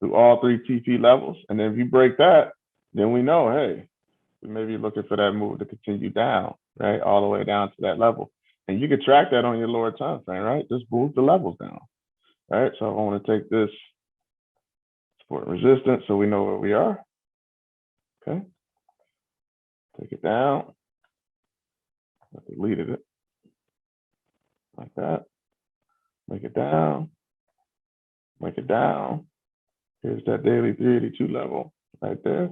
Through all three TP levels. And then if you break that, then we know, hey, we may be looking for that move to continue down, right? All the way down to that level. And you can track that on your lower time frame, right? Just move the levels down, right? So I want to take this support resistance so we know where we are. Okay. Take it down. I deleted it. Like that. Make it down. Make it down. Here's that daily 382 level right there.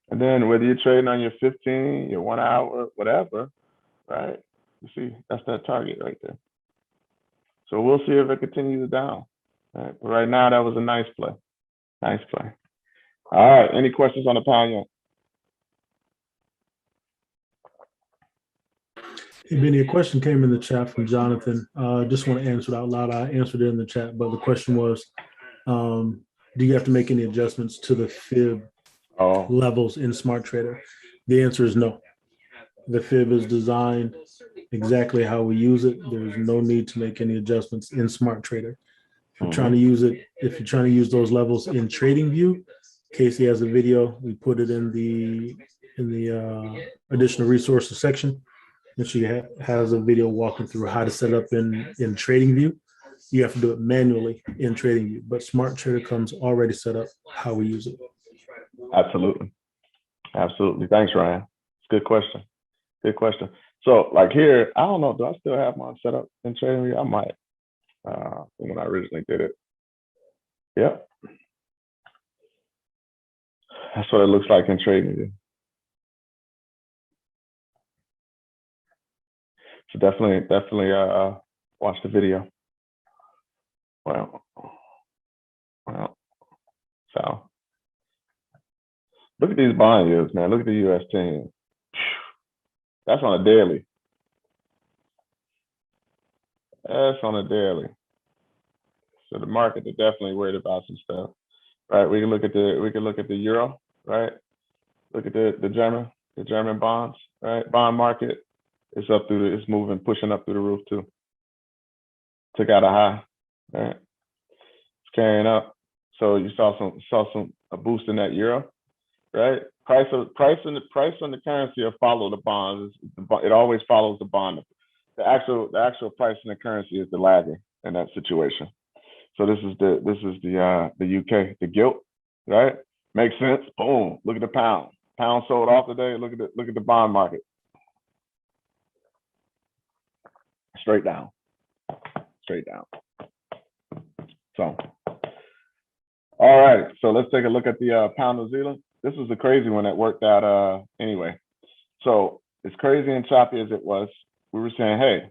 And then whether you're trading on your 15, your 1 hour, whatever, right? You see, that's that target right there. So we'll see if it continues down. Right? But right now, that was a nice play. Nice play. All right. Any questions on the pound yen? Hey, Benny, a question came in the chat from Jonathan. Just want to answer it out loud. I answered it in the chat, but the question was, do you have to make any adjustments to the fib levels in Smart Trader? The answer is no. The fib is designed exactly how we use it. There's no need to make any adjustments in Smart Trader. If you're trying to use it, if you're trying to use those levels in TradingView, Casey has a video. We put it in the additional resources section. And she has a video walking through how to set up in TradingView. You have to do it manually in TradingView, but Smart Trader comes already set up how we use it. Absolutely. Absolutely. Thanks, Ryan. It's a good question. Good question. So like here, I don't know, do I still have mine set up in TradingView? I might, from when I originally did it. Yep. That's what it looks like in TradingView. So definitely watch the video. Well, so look at these bond yields, man. Look at the US 10. That's on a daily. That's on a daily. So the market is definitely worried about some stuff, right? We can look at the euro, right? Look at the German bonds, right? Bond market is up through it's moving, pushing up through the roof too. Took out a high, right? It's carrying up. So you saw a boost in that euro, right? Price on the currency will follow the bonds. It always follows the bond. The actual price in the currency is the lagger in that situation. So this is the UK, the gilt, right? Makes sense. Boom. Look at the pound. Pound sold off today. Look at the bond market. Straight down. Straight down. So, all right. So let's take a look at the pound New Zealand. This was a crazy one that worked out anyway. So as crazy and choppy as it was, we were saying, hey,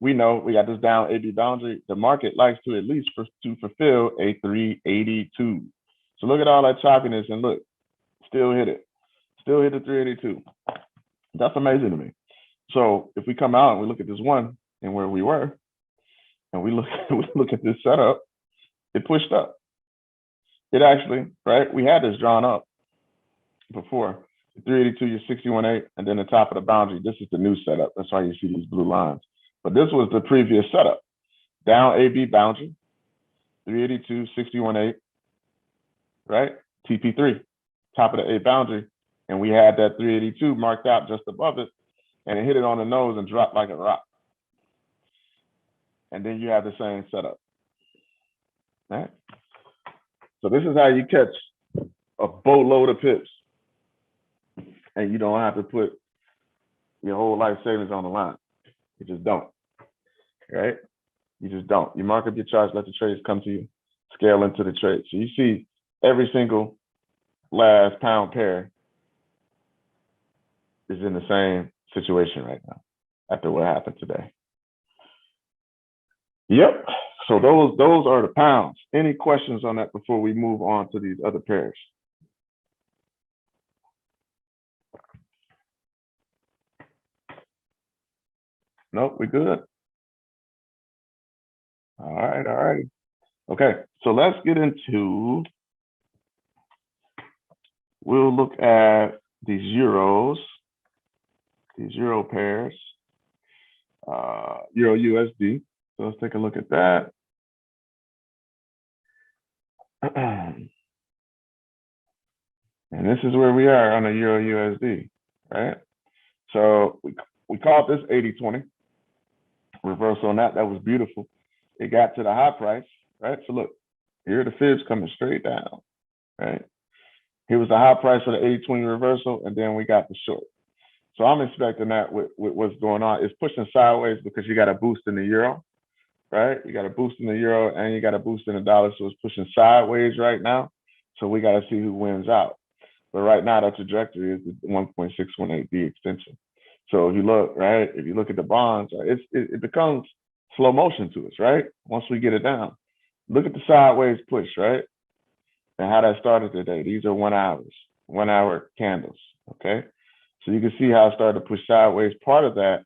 we know we got this down AB boundary. The market likes to at least to fulfill a 382. So look at all that choppiness and look, still hit it. Still hit the 382. That's amazing to me. So if we come out and we look at this one and where we were, and we look at this setup, it pushed up. It actually, right? We had this drawn up before. 382, your 61.8, and then the top of the boundary. This is the new setup. That's why you see these blue lines. But this was the previous setup. Down AB boundary, 382, 61.8, right? TP3, top of the A boundary. And we had that 382 marked out just above it, and it hit it on the nose and dropped like a rock. And then you have the same setup, right? So this is how you catch a boatload of pips, and you don't have to put your whole life savings on the line. You just don't, right? You just don't. You mark up your charts, let the trades come to you, scale into the trade. So you see every single last pound pair is in the same situation right now after what happened today. Yep. So those are the pounds. Any questions on that before we move on to these other pairs? Nope, we good. All right. Okay, so let's get into, we'll look at these euros, these euro pairs, Euro USD. So let's take a look at that. And this is where we are on the Euro USD, right? So we called this 80-20. Reversal on that was beautiful. It got to the high price, right? So look, here are the fibs coming straight down, right? Here was the high price for the 80-20 reversal, and then we got the short. So I'm expecting that with what's going on. It's pushing sideways because you got a boost in the euro, right? You got a boost in the euro and you got a boost in the dollar. So it's pushing sideways right now. So we got to see who wins out. But right now, the trajectory is the 1.618B extension. So if you look, right, if you look at the bonds, it becomes slow motion to us, right? Once we get it down. Look at the sideways push, right? And how that started today. These are 1 hour candles, okay? So you can see how it started to push sideways. Part of that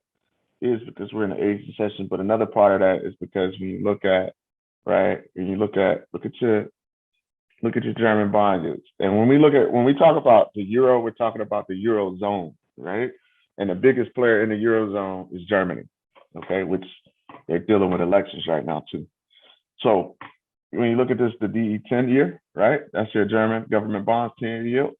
is because we're in the Asian session, but another part of that is because when you look at, right, when you look at your German bond yields. And when we talk about the euro, we're talking about the Eurozone, right? And the biggest player in the Eurozone is Germany, okay, which they're dealing with elections right now too. So when you look at this, the DE 10 year, right? That's your German government bonds 10-year yield.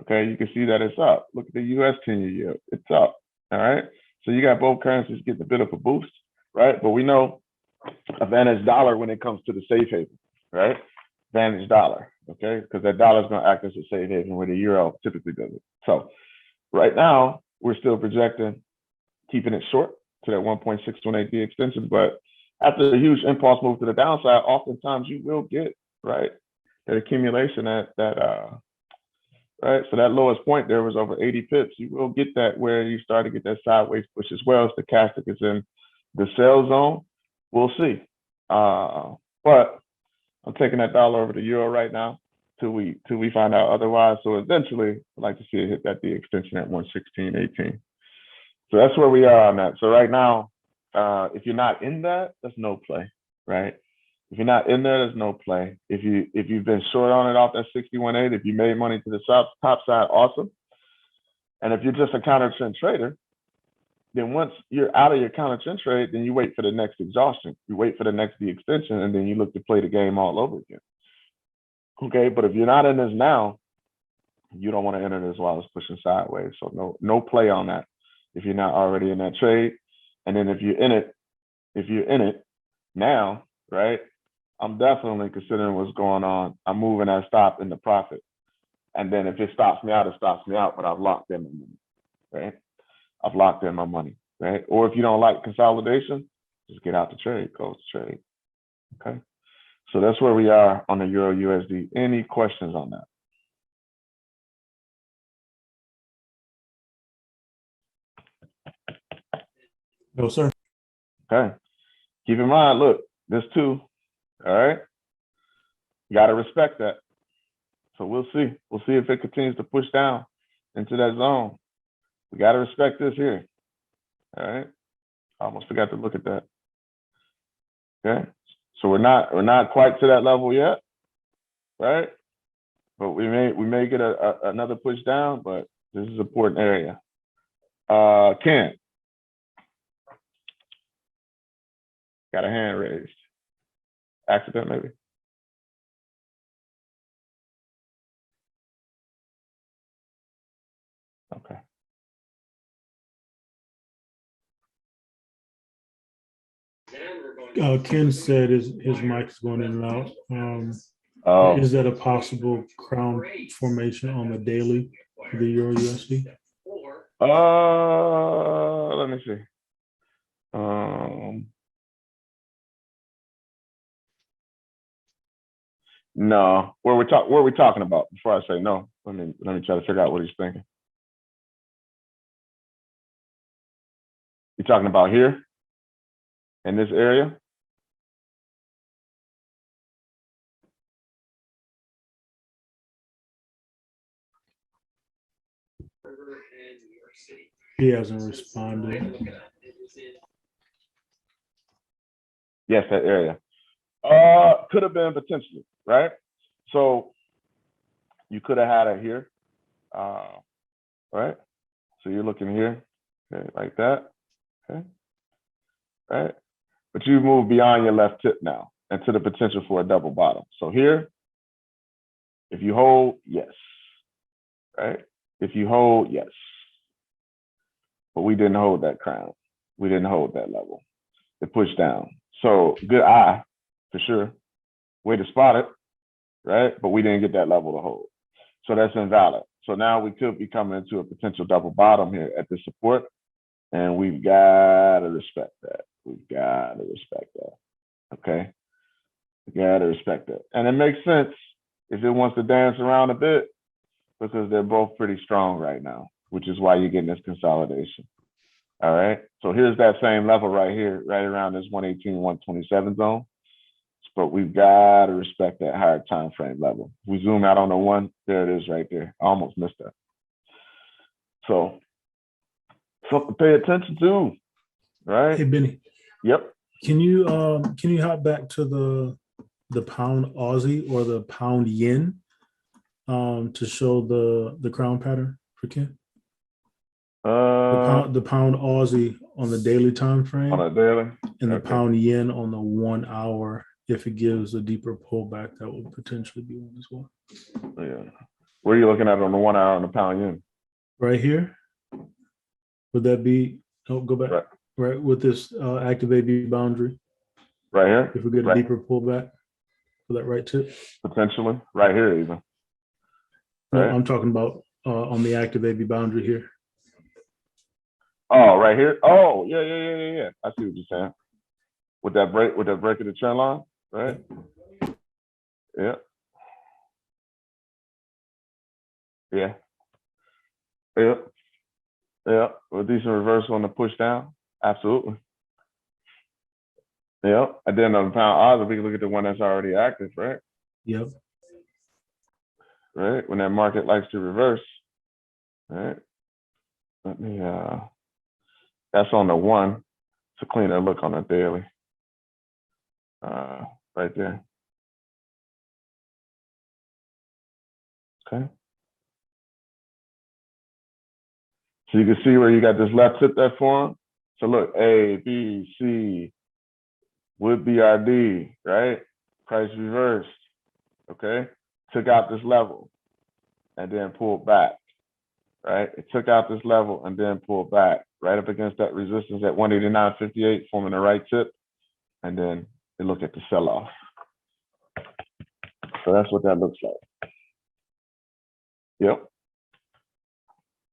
Okay, you can see that it's up. Look at the US 10-year yield, it's up, all right? So you got both currencies getting a bit of a boost, right? But we know advantage dollar when it comes to the safe haven, right? Advantage dollar, okay? Because that dollar is going to act as a safe haven where the euro typically does it. So right now, we're still projecting keeping it short to that 1.618D extension. But after the huge impulse move to the downside, oftentimes you will get, right, that accumulation right. So that lowest point there was over 80 pips. You will get that where you start to get that sideways push as well. Stochastic is in the sell zone. We'll see. But I'm taking that dollar over to euro right now till we find out otherwise. So eventually, I'd like to see it hit that D extension at 116.18. So that's where we are on that. So right now, if you're not in that, that's no play, right? If you're not in there, there's no play. If you've been short on it off that 61.8, if you made money to the top side, awesome. And if you're just a counter trend trader, then once you're out of your counter trend trade, then you wait for the next exhaustion. You wait for the next D extension, and then you look to play the game all over again. Okay, but if you're not in this now, you don't want to enter this while it's pushing sideways. So no play on that if you're not already in that trade. And then if you're in it now, right? I'm definitely considering what's going on. I'm moving that stop in the profit. And then if it stops me out, it stops me out, but I've locked in my money, right? I've locked in my money, right? Or if you don't like consolidation, just get out the trade, close the trade, okay? So that's where we are on the Euro USD. Any questions on that? No, sir. Okay. Keep in mind, look, this too, all right? You got to respect that. So we'll see. We'll see if it continues to push down into that zone. We got to respect this here. All right. I almost forgot to look at that. Okay. So we're not quite to that level yet, right? But we may get another push down, but this is an important area. Ken. Got a hand raised. Accident, maybe. Okay. Ken said his mic is going in and out. Is that a possible crown formation on the daily for the Euro USD? Let me see. No, where we talking about? Before I say no, let me try to figure out what he's thinking. You talking about here in this area? He hasn't responded. Yes, that area. Could have been potentially, right? So you could have had it here, right? So you're looking here, okay, like that, okay, right? But you move beyond your left tip now and to the potential for a double bottom. So here, if you hold, yes, right? If you hold, yes. But we didn't hold that crown. We didn't hold that level. It pushed down. So good eye, for sure. Way to spot it, right? But we didn't get that level to hold. So that's invalid. So now we could be coming into a potential double bottom here at the support. And we've got to respect that. We've got to respect that, okay? We got to respect that. And it makes sense if it wants to dance around a bit because they're both pretty strong right now, which is why you're getting this consolidation. All right. So here's that same level right here, right around this 118, 127 zone. But we've got to respect that higher time frame level. If we zoom out on the one, there it is right there. I almost missed that. So something to pay attention to, right? Hey, Benny. Yep. Can you hop back to the pound Aussie or the pound yen to show the crown pattern for Ken? The pound Aussie on the daily time frame. On a daily. And the pound yen on the 1 hour. If it gives a deeper pullback, that would potentially be one as well. Yeah. What are you looking at on the 1 hour on the pound yen? Right here. Would that be? Oh, go back. Right with this active AB boundary. Right here. If we get a deeper pullback for that right tip. Potentially. Right here even. No, I'm talking about on the active AB boundary here. Oh, right here. Oh, yeah. I see what you're saying. With that break of the trend line, right? Yeah. Yeah. Yeah. Yeah. With a decent reversal on the push down. Absolutely. Yeah. And then on the pound odds, we can look at the one that's already active, right? Yep. Right. When that market likes to reverse, right? Let me that's on the one. It's a cleaner look on the daily. Right there. Okay. So you can see where you got this left tip that form. So look, A, B, C, would be RD, right? Price reversed, okay? Took out this level and then pulled back, right? It took out this level and then pulled back, right up against that resistance at 189.58, forming the right tip, and then they look at the sell-off. So that's what that looks like. Yep.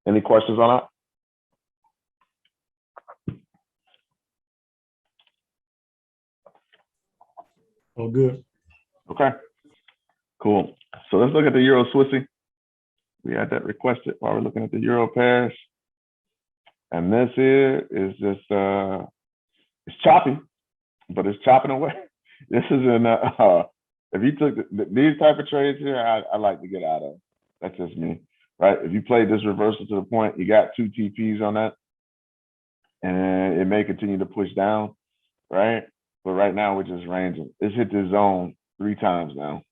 Any questions on that? All good. Okay, cool. So let's look at the Euro Swissy. We had that requested while we're looking at the Euro pairs. And this here is just, it's choppy, but it's chopping away. This is in, if you took these type of trades here, I like to get out of. That's just me, right? If you played this reversal to the point, you got 2 TPs on that, and it may continue to push down, right? But right now we're just ranging. It's hit this zone 3 times now.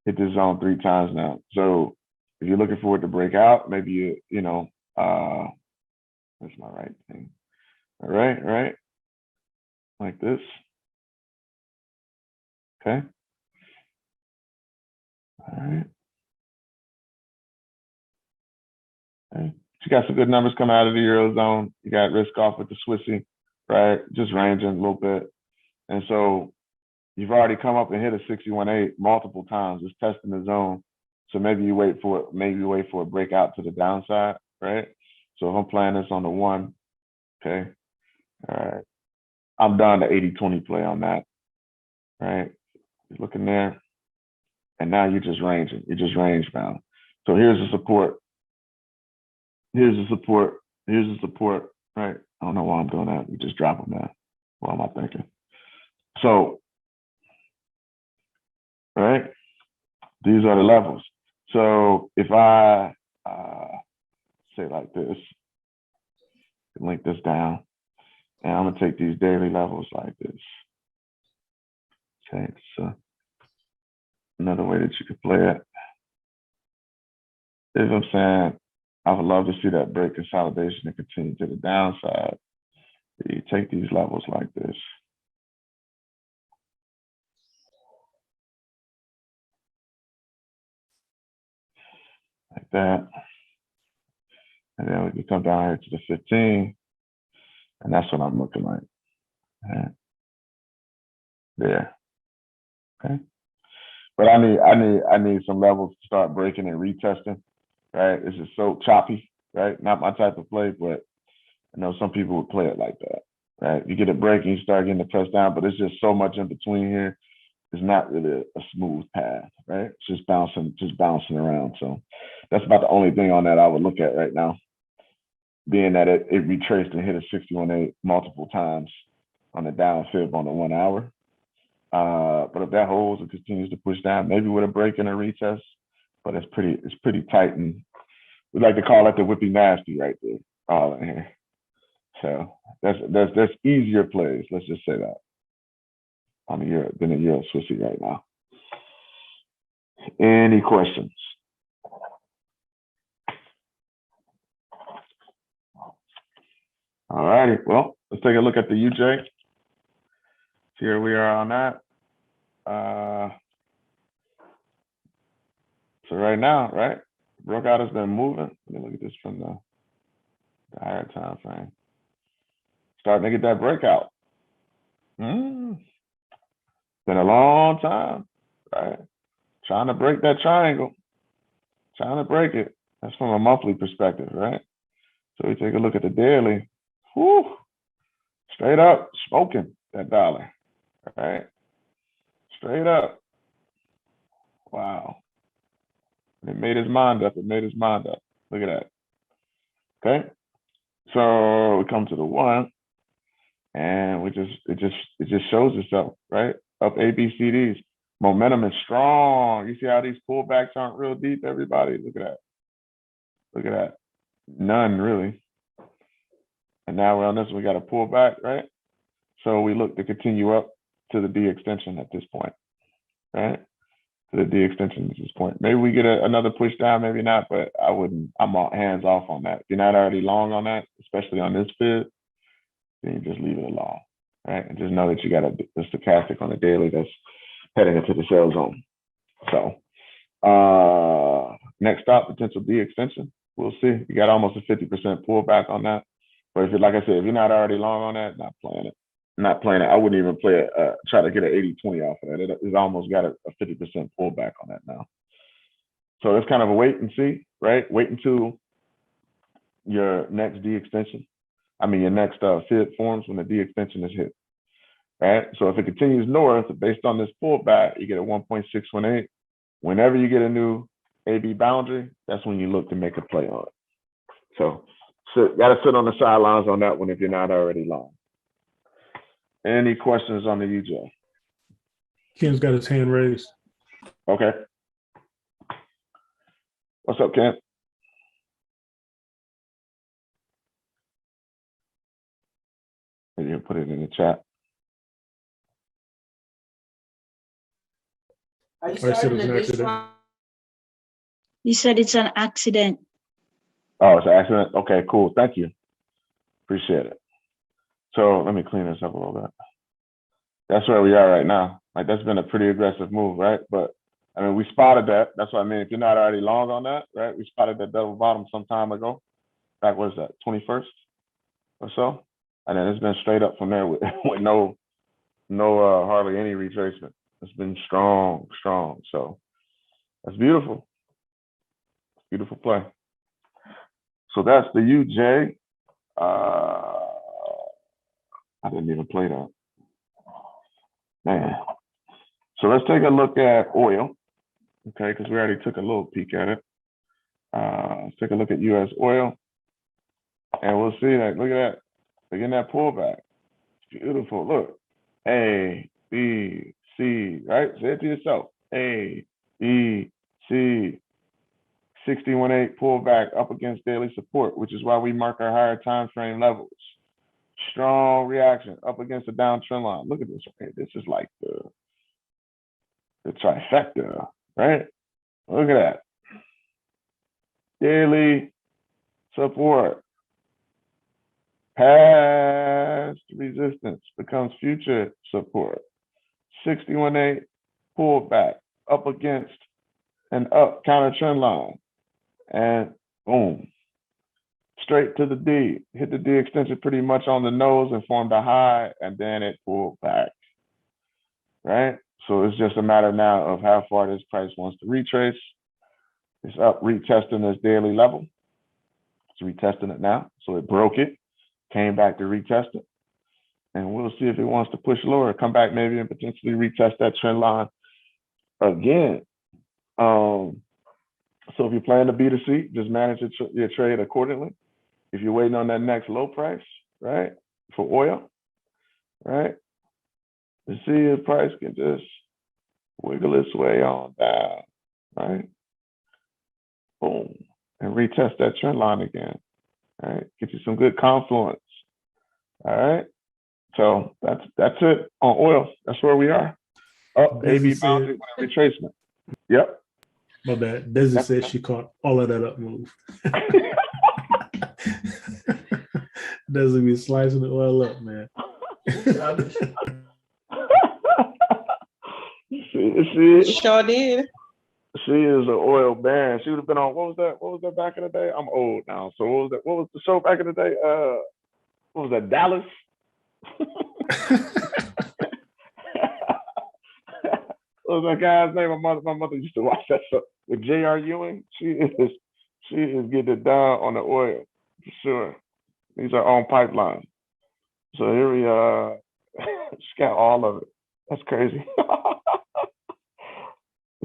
Hit this zone 3 times now. So if you're looking for it to break out, maybe you know, that's my right thing. All right, like this. Okay. All right. Okay. You got some good numbers coming out of the Eurozone. You got risk off with the Swissy, right? Just ranging a little bit. And so you've already come up and hit a 61.8 multiple times. It's testing the zone. So maybe you wait for it, a breakout to the downside, right? So if I'm playing this on the 1, okay. All right. I'm done the 80-20 play on that, right? You're looking there. And now you're just ranging. You're just range bound. So here's the support. Here's the support. Here's the support, right? I don't know why I'm doing that. We just drop them now. What am I thinking? So, right? These are the levels. So if I say like this, link this down, and I'm gonna take these daily levels like this. Okay, so another way that you could play it is I'm saying I would love to see that break consolidation and continue to the downside. You take these levels like this. Like that. And then we can come down here to the 15. And that's what I'm looking like. Okay. There. Okay. But I need some levels to start breaking and retesting. Right. This is so choppy, right? Not my type of play, but I know some people would play it like that. Right. You get a break and you start getting the press down, but it's just so much in between here. It's not really a smooth path, right? It's just bouncing around. So that's about the only thing on that I would look at right now, being that it retraced and hit a 61.8 multiple times on the down fib on the 1 hour. But if that holds and continues to push down, maybe with a break and a retest, but it's pretty tight, and we like to call it the whippy nasty right there, all in here. So that's easier plays. Let's just say that on the Euro than the Euro Swissy right now. Any questions? All righty. Well, let's take a look at the UJ. Here we are on that. So right now, right, breakout has been moving. Let me look at this from the higher time frame. Starting to get that breakout. Been a long time, right? Trying to break that triangle. Trying to break it. That's from a monthly perspective, right? So we take a look at the daily. Whew, straight up smoking that dollar. All right. Straight up. Wow. It made his mind up. It made his mind up. Look at that. Okay. So we come to the one, and it just shows itself, right? Up ABCDs. Momentum is strong. You see how these pullbacks aren't real deep, everybody? Look at that. Look at that. None really. And now we're on this, we got a pullback, right? So we look to continue up to the D extension at this point, right? To the D extension at this point. Maybe we get another push down, maybe not, but I'm hands off on that. If you're not already long on that, especially on this fib, then you just leave it alone, right? And just know that you got a stochastic on the daily that's heading into the sell zone. So next stop, potential D extension. We'll see. You got almost a 50% pullback on that. But if, like I said, if you're not already long on that, not playing it. Not playing it. I wouldn't even play it, try to get an 80-20 off of that. It's almost got a 50% pullback on that now. So it's kind of a wait and see, right? Wait until your next D extension. I mean, your next fib forms when the D extension is hit, right? So if it continues north, based on this pullback, you get a 1.618. Whenever you get a new AB boundary, that's when you look to make a play on it. So got to sit on the sidelines on that one if you're not already long. Any questions on the UJ? Ken's got his hand raised. Okay. What's up, Ken? Maybe you'll put it in the chat. I said it was an accident. You said it's an accident. Oh, it's an accident? Okay, cool. Thank you. Appreciate it. So let me clean this up a little bit. That's where we are right now. Like, that's been a pretty aggressive move, right? But I mean, we spotted that. That's what I mean. If you're not already long on that, right? We spotted that double bottom some time ago. Back, what is that, 21st or so? And then it's been straight up from there with no hardly any retracement. It's been strong. So that's beautiful. Beautiful play. So that's the UJ. I didn't even play that. Man. So let's take a look at oil, okay, because we already took a little peek at it. Let's take a look at US oil, and we'll see that. Look at that. Look at that pullback. It's beautiful. Look. A, B, C, right? Say it to yourself. A, B, C. 61.8 pullback up against daily support, which is why we mark our higher time frame levels. Strong reaction up against the downtrend line. Look at this. Okay, this is like the trifecta, right? Look at that. Daily support. Past resistance becomes future support. 61.8 pullback up against an up counter trend line. And boom, straight to the D. Hit the D extension pretty much on the nose and formed a high, and then it pulled back, right? So it's just a matter now of how far this price wants to retrace. It's up, retesting this daily level. It's retesting it now. So it broke it, came back to retest it. And we'll see if it wants to push lower, come back maybe and potentially retest that trend line again. So if you're playing the B2C, just manage your trade accordingly. If you're waiting on that next low price, right, for oil, right, to see if price can just wiggle its way on down, right, boom, and retest that trend line again, right, get you some good confluence, all right. So that's it on oil. That's where we are. Up, AB boundary with retracement. Yep. My bad. Desi said she caught all of that up move. Desi be slicing it well up, man. she Sure did. She is an oil baron. She would have been on, what was that back in the day? I'm old now. So what was the show back in the day? What was that, Dallas? What was that guy's name? My mother used to watch that show with J.R. Ewing. She is getting it down on the oil. for sure. These are on pipeline. So here we just got all of it. That's crazy.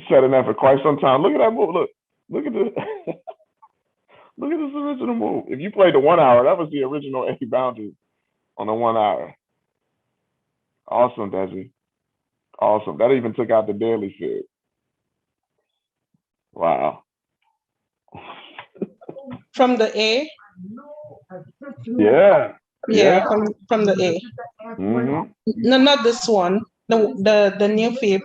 Setting that for quite some time. Look at that move. Look at this. Look at this original move. If you played the 1 hour, that was the original A boundary on the 1 hour. Awesome, Desi. Awesome. That even took out the daily fib. Wow. From the A? Yeah. Yeah, from the A. Mm-hmm. No, not this one. The new fib.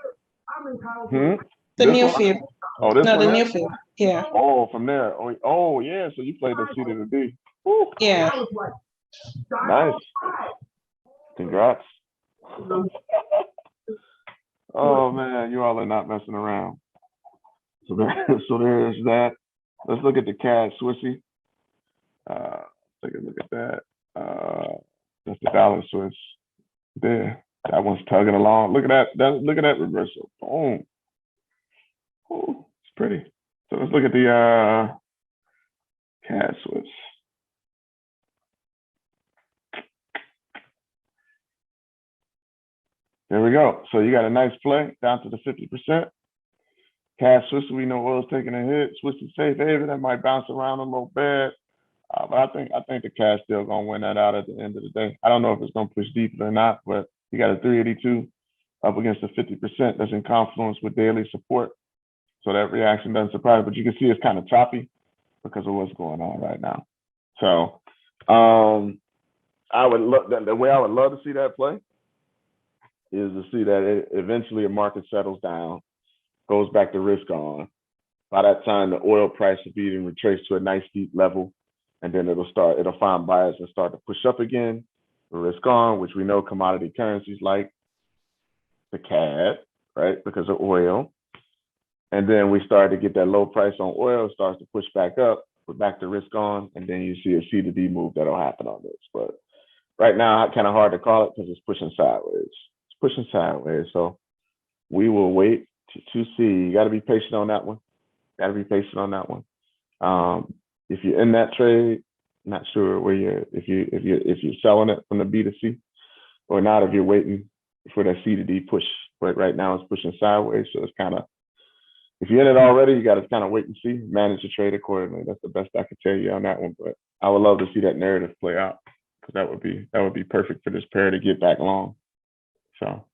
Hmm? The This new one? fib. Oh, this No, one the here? new fib. Yeah. Oh, from there. Oh, yeah. So you played the C to the D. Woo. Yeah. Nice. Congrats. Oh man, you all are not messing around. So there's that. Let's look at the CAD Swissy. Take a look at that. That's the dollar Swiss. There. That one's tugging along. Look at that. Look at that reversal. Boom. Ooh, it's pretty. So let's look at the CAD Swiss. There we go. So you got a nice play down to the 50%. CAD Swiss, we know oil's taking a hit. Swiss is safe haven. That might bounce around a little bit. But I think the CAD's still gonna win that out at the end of the day. I don't know if it's gonna push deeper or not, but you got a 382 up against the 50% that's in confluence with daily support. So that reaction doesn't surprise, but you can see it's kind of choppy because of what's going on right now. So I would love the way I would love to see that play is to see that eventually a market settles down, goes back to risk on. By that time, the oil price will be retraced to a nice deep level, and then it'll find buyers and start to push up again, risk on, which we know commodity currencies like the CAD, right, because of oil. And then we start to get that low price on oil, starts to push back up, put back to risk on, and then you see a C to D move that'll happen on this. But right now, kind of hard to call it because it's pushing sideways. It's pushing sideways. So we will wait to see. You got to be patient on that one. Got to be patient on that one. If you're in that trade, not sure where if you're selling it from the B to C or not, if you're waiting for that C to D push. But right now it's pushing sideways, so it's kind of, if you're in it already, you got to kind of wait and see, manage the trade accordingly. That's the best I could tell you on that one. But I would love to see that narrative play out because that would be perfect for this pair to get back long. So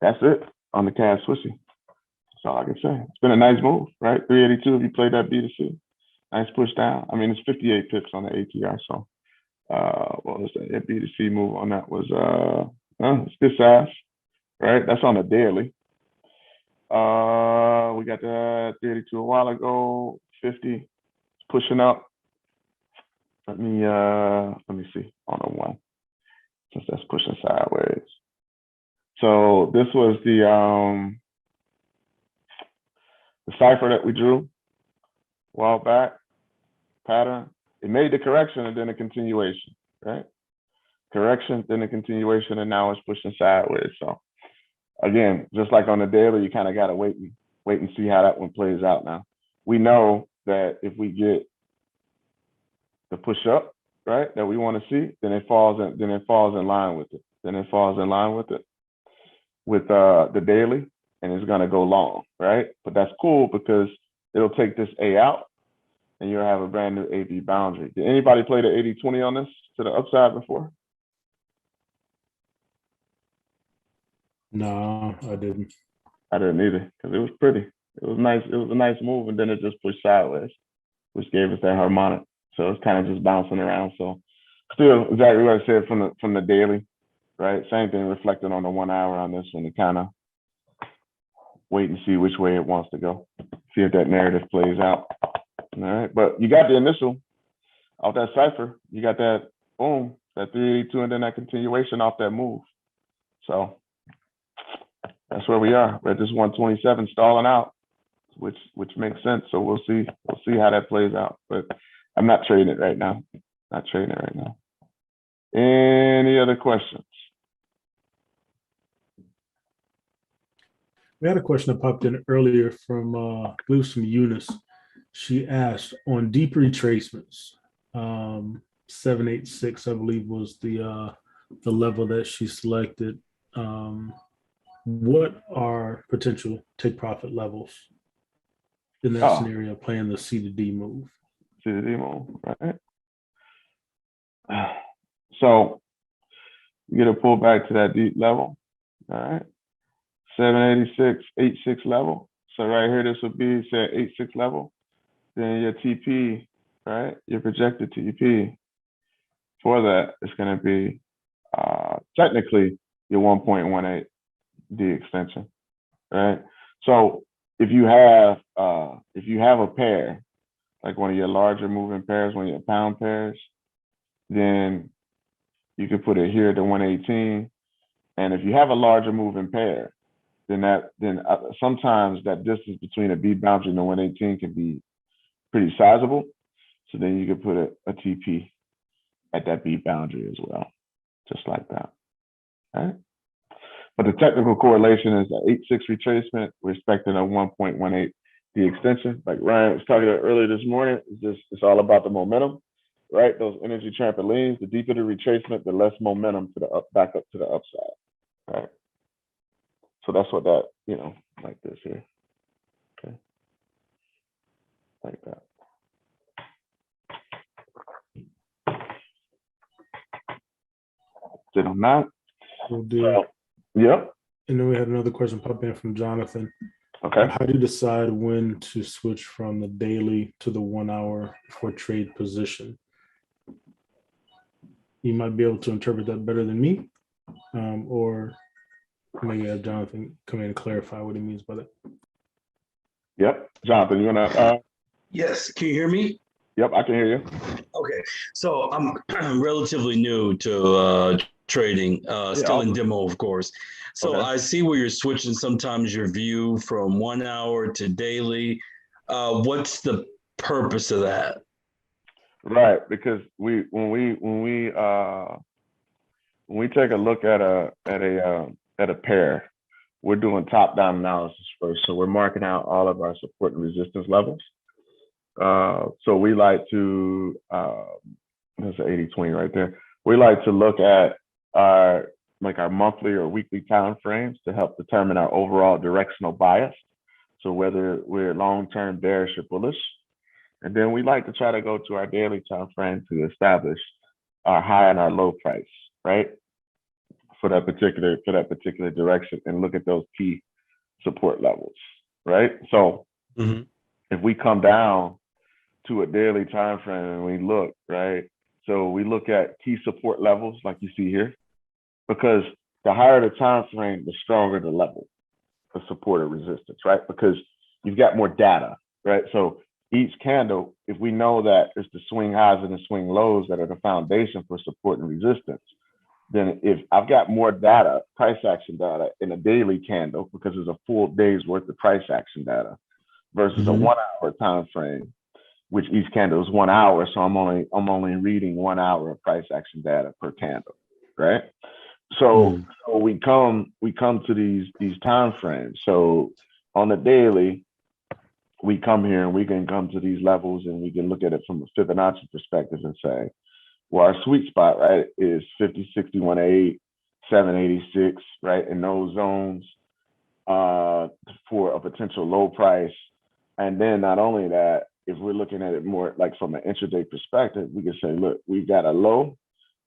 that's it on the CAD Swissy. That's all I can say. It's been a nice move, right? 382 if you played that B to C. Nice push down. I mean, it's 58 pips on the ATR. So what was that? B to C move on that was it's good size, right? That's on the daily. We got the 382 a while ago, 50 pushing up. Let me see on the one, since that's pushing sideways. So this was the cipher that we drew a while back, pattern. It made the correction and then a continuation, right? Correction, then a continuation, and now it's pushing sideways. So again, just like on the daily, you kind of got to wait and see how that one plays out. Now we know that if we get the push up, right, that we want to see, then it falls in line with it. Then it falls in line with it with the daily, and it's gonna go long, right? But that's cool because it'll take this A out, and you'll have a brand new AB boundary. Did anybody play the 80-20 on this to the upside before? No, I didn't. I didn't either because it was pretty. It was nice. It was a nice move, and then it just pushed sideways, which gave us that harmonic. So it's kind of just bouncing around. So still exactly what I said from the daily, right? Same thing reflected on the 1 hour on this one to kind of wait and see which way it wants to go. See if that narrative plays out. All right, but you got the initial off that cipher. You got that boom, that 382, and then that continuation off that move. So that's where we are. We're at this 127 stalling out, which makes sense. So we'll see how that plays out. But I'm not trading it right now. Not trading it right now. Any other questions? We had a question that popped in earlier from I believe from Eunice. She asked, on deep retracements, 786, I believe, was the level that she selected. What are potential take profit levels in that scenario, playing the C to D move? C to D move, right? So you get to pull back to that deep level, all right? 786, 86 level. So right here, this would be, say, 86 level. Then your TP, right? Your projected TP for that is going to be technically your 1.18 D extension, right? So if you have a pair, like one of your larger moving pairs, one of your pound pairs, then you could put it here to 118. And if you have a larger moving pair, then sometimes that distance between a B boundary and the 118 can be pretty sizable. So then you could put a TP at that B boundary as well, just like that. Right? But the technical correlation is the 86 retracement. We're expecting a 1.18 D extension. Like Ryan was talking about earlier this morning, it's all about the momentum, right? Those energy trampolines, the deeper the retracement, the less momentum to the back up to the upside, right? So that's what that, like this here, okay, like that. Did on that? We'll do. Yep. And then we had another question pop in from Jonathan. Okay. How do you decide when to switch from the daily to the 1 hour for trade position? You might be able to interpret that better than me, or maybe have Jonathan come in and clarify what he means by that. Yep. Jonathan, you wanna? Yes. Can you hear me? Yep, I can hear you. Okay. So I'm relatively new to trading, still in demo, of course. So Okay. I see where you're switching sometimes your view from 1 hour to daily. What's the purpose of that? Right, because when we take a look at a pair, we're doing top-down analysis first. So we're marking out all of our support and resistance levels. So we like to, that's an 80-20 right there. We like to look at our monthly or weekly time frames to help determine our overall directional bias. So whether we're long-term bearish or bullish. And then we like to try to go to our daily time frame to establish our high and our low price, right? For that particular direction, and look at those key support levels, right? So if we come down to a daily time frame and we look, right? So we look at key support levels like you see here, because the higher the time frame, the stronger the level of support or resistance, right? Because you've got more data, right? So each candle, if we know that it's the swing highs and the swing lows that are the foundation for support and resistance, then if I've got more data, price action data in a daily candle, because there's a full day's worth of price action data versus a 1 hour time frame, which each candle is 1 hour. So I'm only reading 1 hour of price action data per candle, right? So we come to these time frames. So on the daily, we come here and we can come to these levels and we can look at it from a Fibonacci perspective and say, well, our sweet spot, right, is 50, 60, 108, 786, right, in those zones for a potential low price. And then not only that, if we're looking at it more like from an intraday perspective, we can say, look, we've got a low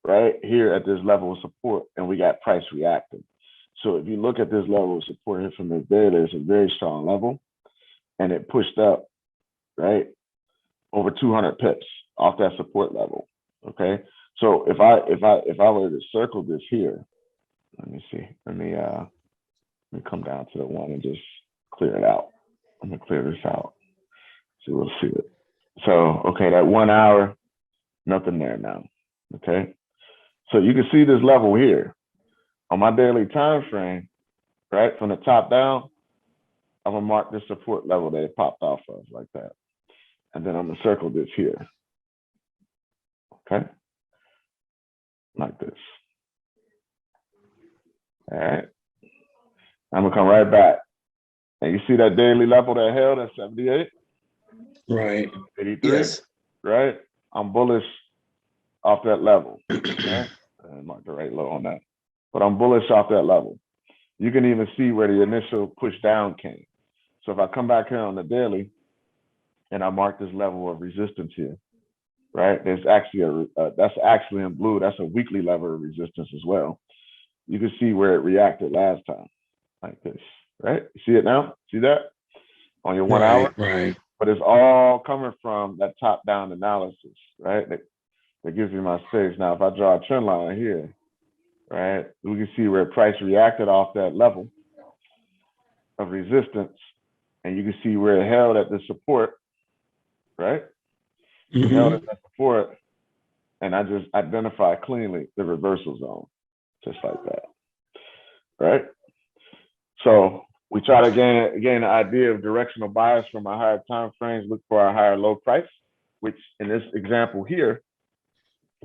right here at this level of support and we got price reacting. So if you look at this level of support here from the daily, it's a very strong level and it pushed up, right, over 200 pips off that support level. Okay, so if I were to circle this here, let me see. Let me come down to the one and just clear it out. I'm gonna clear this out. So we'll see it. So okay, that 1 hour, nothing there now. Okay, so you can see this level here on my daily time frame, right? From the top down, I'm gonna mark this support level that it popped off of like that, and then I'm gonna circle this here. Okay, like this. All right, I'm gonna come right back. And you see that daily level that held at 78? Right. 83? Yes. Right? I'm bullish off that level. Okay? I marked the right low on that. But I'm bullish off that level. You can even see where the initial push down came. So if I come back here on the daily and I mark this level of resistance here, right? There's actually that's actually in blue. That's a weekly level of resistance as well. You can see where it reacted last time, like this, right? See it now? See that on your 1 hour? Right. But it's all coming from that top-down analysis, right? That gives me my space. Now, if I draw a trend line here, right, we can see where price reacted off that level of resistance, and you can see where it held at the support, right? It held at that support, and I just identified cleanly the reversal zone, just like that, right? So we try to gain an idea of directional bias from our higher time frames, look for our higher low price, which in this example here,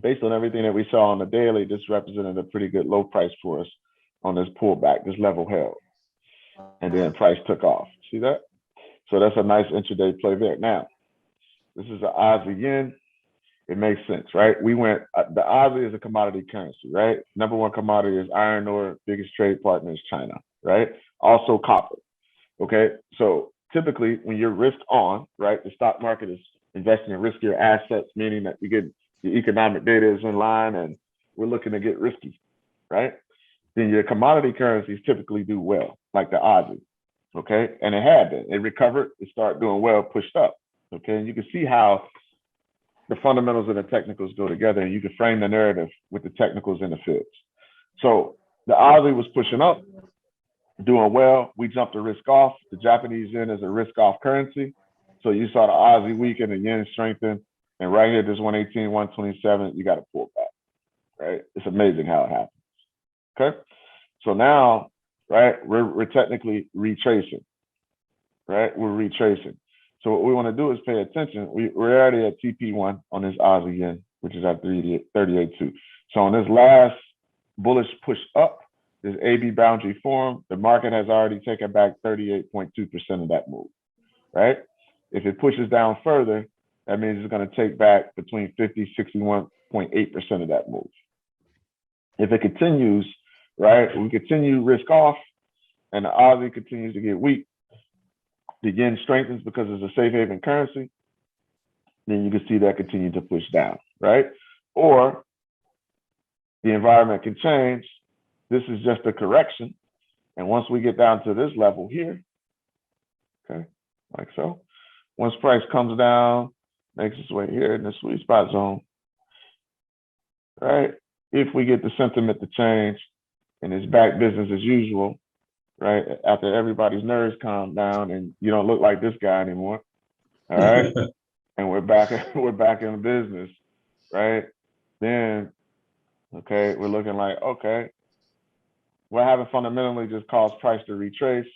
based on everything that we saw on the daily, this represented a pretty good low price for us on this pullback, this level held. And then price took off. See that? So that's a nice intraday play there. Now, this is the Aussie yen. It makes sense, right? We went, the Aussie is a commodity currency, right? Number one commodity is iron ore, biggest trade partner is China, right? Also copper, okay? So typically when you're risk on, right, the stock market is investing in riskier assets, meaning that you get the economic data is in line and we're looking to get risky, right? Then your commodity currencies typically do well, like the Aussie, okay? And it had been, it recovered, it started doing well, pushed up, okay? And you can see how the fundamentals and the technicals go together, and you can frame the narrative with the technicals and the fibs. So the Aussie was pushing up, doing well. We jumped the risk off. The Japanese yen is a risk off currency. So you saw the Aussie weaken, the yen strengthen, and right here, this 118, 127, you got to pull back, right? It's amazing how it happens, okay? So now, right, we're technically retracing, right? We're retracing. So what we want to do is pay attention. We're already at TP1 on this Aussie yen, which is at 38.2. So on this last bullish push up, this AB boundary form, the market has already taken back 38.2% of that move, right? If it pushes down further, that means it's going to take back between 50, 61.8% of that move. If it continues, right, we continue risk off and the Aussie continues to get weak, the yen strengthens because it's a safe haven currency, then you can see that continue to push down, right? Or the environment can change. This is just a correction. And once we get down to this level here, okay, like so, once price comes down, makes its way here in the sweet spot zone, right? If we get the sentiment to change and it's back business as usual, right? After everybody's nerves calm down and you don't look like this guy anymore, all right? And we're back in business, right? Then, okay, we're looking like, okay, what happened fundamentally just caused price to retrace,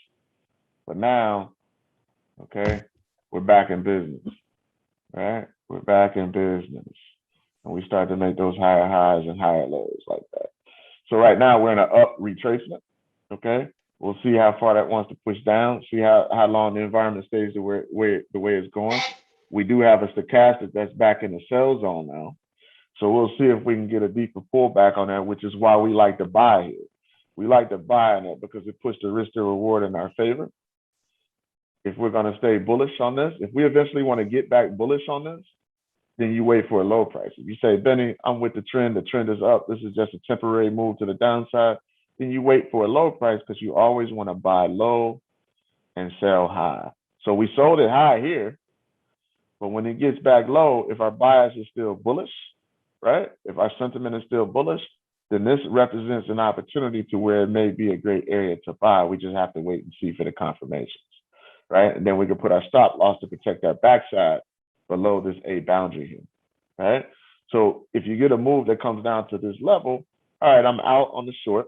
but now, okay, we're back in business, right? We're back in business. And we start to make those higher highs and higher lows like that. So right now we're in an up retracement, okay? We'll see how far that wants to push down, see how long the environment stays the way it's going. We do have a stochastic that's back in the sell zone now. So we'll see if we can get a deeper pullback on that, which is why we like to buy here. We like to buy on it because it puts the risk to reward in our favor. If we're going to stay bullish on this, if we eventually want to get back bullish on this, then you wait for a low price. If you say, Benny, I'm with the trend is up, this is just a temporary move to the downside, then you wait for a low price because you always want to buy low and sell high. So we sold it high here, but when it gets back low, if our bias is still bullish, right? If our sentiment is still bullish, then this represents an opportunity to where it may be a great area to buy. We just have to wait and see for the confirmations, right? And then we can put our stop loss to protect our backside below this A boundary here, right? So if you get a move that comes down to this level, all right, I'm out on the short.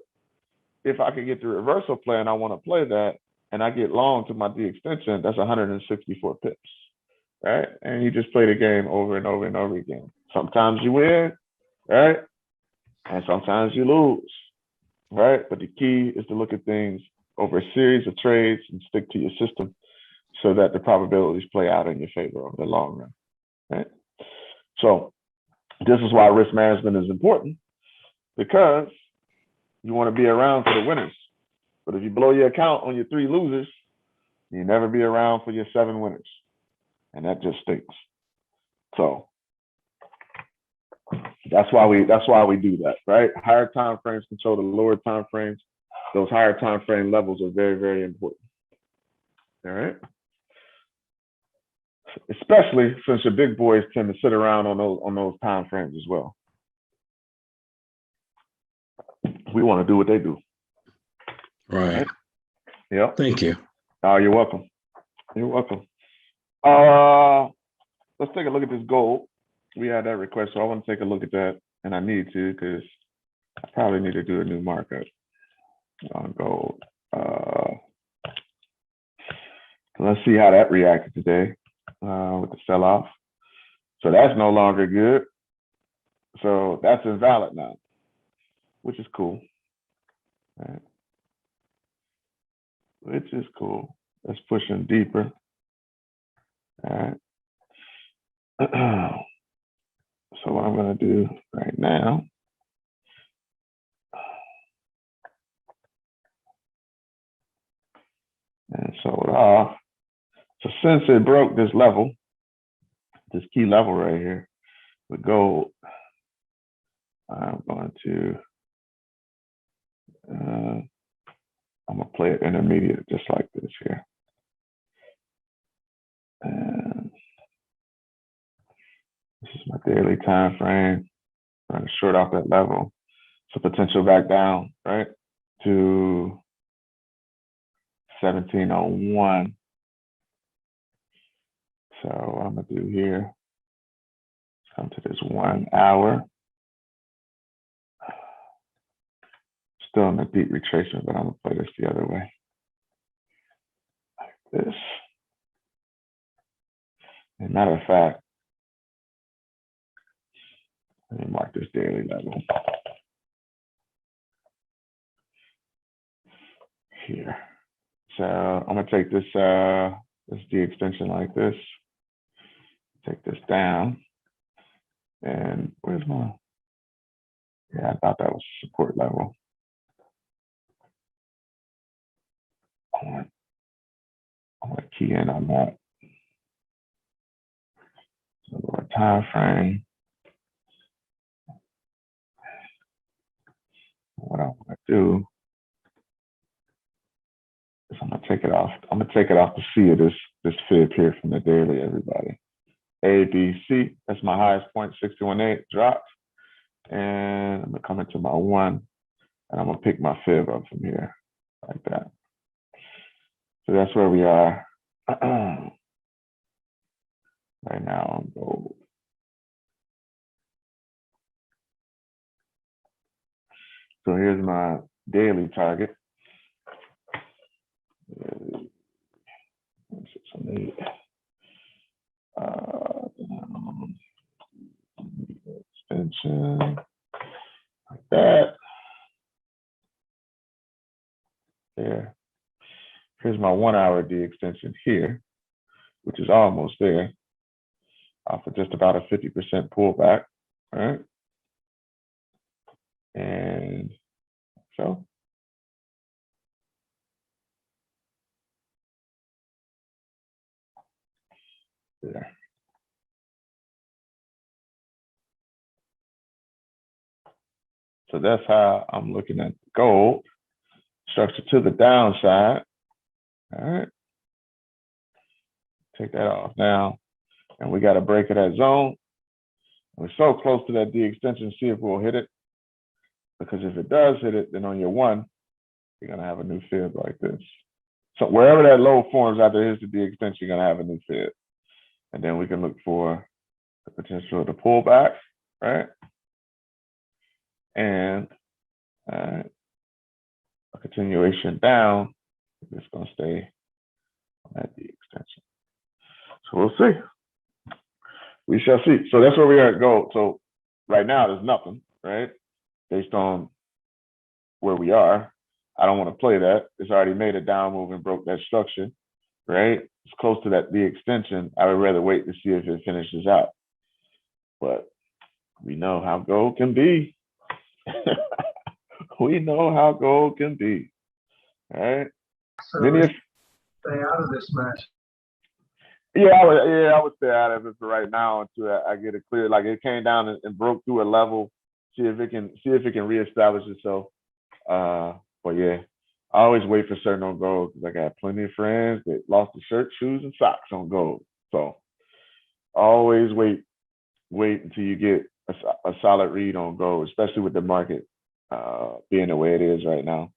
If I can get the reversal play and I want to play that and I get long to my D extension, that's 164 pips, right? And you just play the game over and over and over again. Sometimes you win, right? And sometimes you lose, right? But the key is to look at things over a series of trades and stick to your system so that the probabilities play out in your favor over the long run, right? So This is why risk management is important, because you want to be around for the winners. But if you blow your account on your 3 losers, you never be around for your 7 winners. And that just stinks. So that's why we do that, right? Higher time frames control the lower time frames. Those higher time frame levels are very, very important. All right. Especially since your big boys tend to sit around on those time frames as well. We want to do what they do. Right. Yeah. Thank you. Oh, you're welcome. You're welcome. Let's take a look at this gold. We had that request, so I want to take a look at that, and I need to because I probably need to do a new markup on gold. Let's see how that reacted today with the sell-off. So that's no longer good. So that's invalid now, which is cool. All right. Which is cool. Let's push them deeper. All right. So what I'm going to do right now, and sold off. So since it broke this level, this key level right here with gold, I'm going to I'm gonna play it intermediate just like this here. And this is my daily time frame. I'm gonna short off that level. So potential back down, right? To 1701. So what I'm gonna do here, come to this 1 hour. Still in a deep retracement, but I'm gonna play this the other way. Like this. As a matter of fact, let me mark this daily level here. So I'm gonna take this D extension like this, take this down, and where's my? Yeah, I thought that was support level. I'm gonna key in on that. So lower time frame. What I want to do is I'm gonna take it off. I'm gonna take it off the C of this fib here from the daily, everybody. A, B, C. That's my highest point, 61.8 dropped, and I'm gonna come into my 1, and I'm gonna pick my fib up from here like that. So that's where we are right now on gold. So here's my daily target. 608. Extension like that. There. Here's my 1 hour D extension here, which is almost there, off of just about a 50% pullback. All right. And so there. So that's how I'm looking at gold. Structure to the downside. All right. Take that off now. And we got to break it at zone. We're so close to that D extension, see if we'll hit it. Because if it does hit it, then on your 1, you're going to have a new fib like this. So wherever that low forms after here's the D extension, you're going to have a new fib. And then we can look for the potential of the pullback, right? And a continuation down. It's going to stay on that D extension. So we'll see. We shall see. So that's where we are at gold. So right now there's nothing, right? Based on where we are. I don't want to play that. It's already made a down move and broke that structure, right? It's close to that D extension. I would rather wait to see if it finishes out. But we know how gold can be. We know how gold can be. All right. So Many of, stay out of this mess. yeah, I would stay out of it for right now until I get it clear. Like it came down and broke through a level. See if it can reestablish itself. But yeah, I always wait for certain on gold because I got plenty of friends that lost the shirt, shoes, and socks on gold. So always wait until you get a solid read on gold, especially with the market being the way it is right now.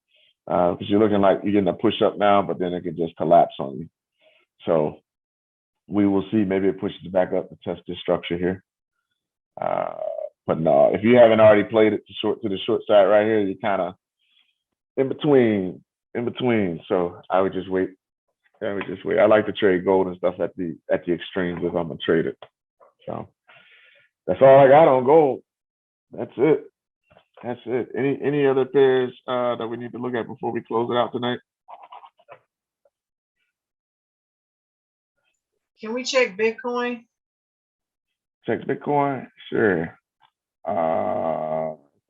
Because you're looking like you're getting a push up now, but then it could just collapse on you. So we will see. Maybe it pushes back up to test this structure here. But no, if you haven't already played it to the short side right here, you're kind of in between. So I would just wait. I like to trade gold and stuff at the extremes if I'm gonna trade it. So that's all I got on gold. That's it. Any other pairs that we need to look at before we close it out tonight? Can we check Bitcoin? Check Bitcoin? Sure.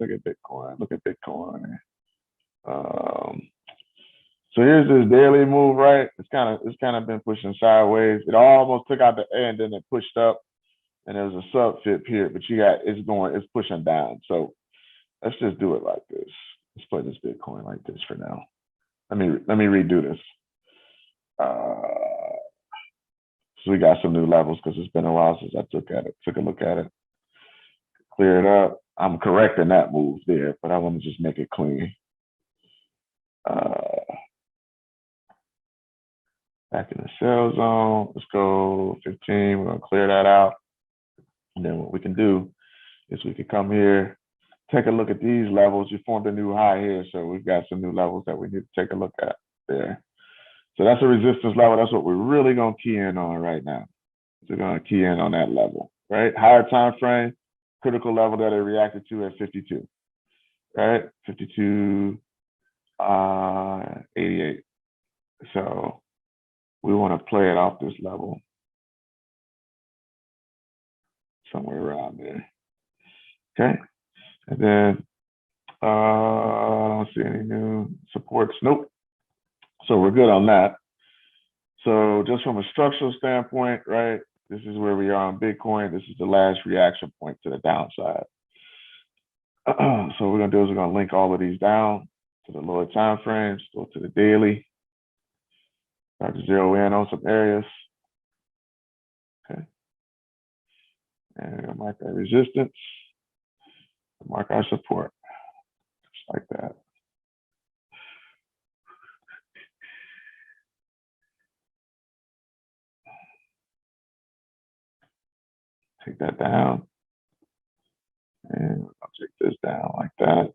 Look at Bitcoin. So here's this daily move, right? It's kind of been pushing sideways. It almost took out the A and then it pushed up, and there was a sub fib here, but it's pushing down. So let's just do it like this. Let's play this Bitcoin like this for now. Let me redo this. So we got some new levels because it's been a while since I took a look at it. Clear it up. I'm correcting that move there, but I want to just make it clean. Back in the sell zone. Let's go 15. We're gonna clear that out. And then what we can do is we can come here, take a look at these levels. You formed a new high here, so we've got some new levels that we need to take a look at there. So that's a resistance level. That's what we're really gonna key in on right now. So we're gonna key in on that level, right? Higher time frame, critical level that it reacted to at 52, right? 52, 88. So we want to play it off this level somewhere around there. Okay. And then I don't see any new supports. Nope. So we're good on that. So just from a structural standpoint, right, this is where we are on Bitcoin. This is the last reaction point to the downside. So what we're going to do is we're going to link all of these down to the lower time frames, go to the daily. Start to zero in on some areas. Okay. And we'll mark our resistance, mark our support, just like that. Take that down. And I'll take this down like that.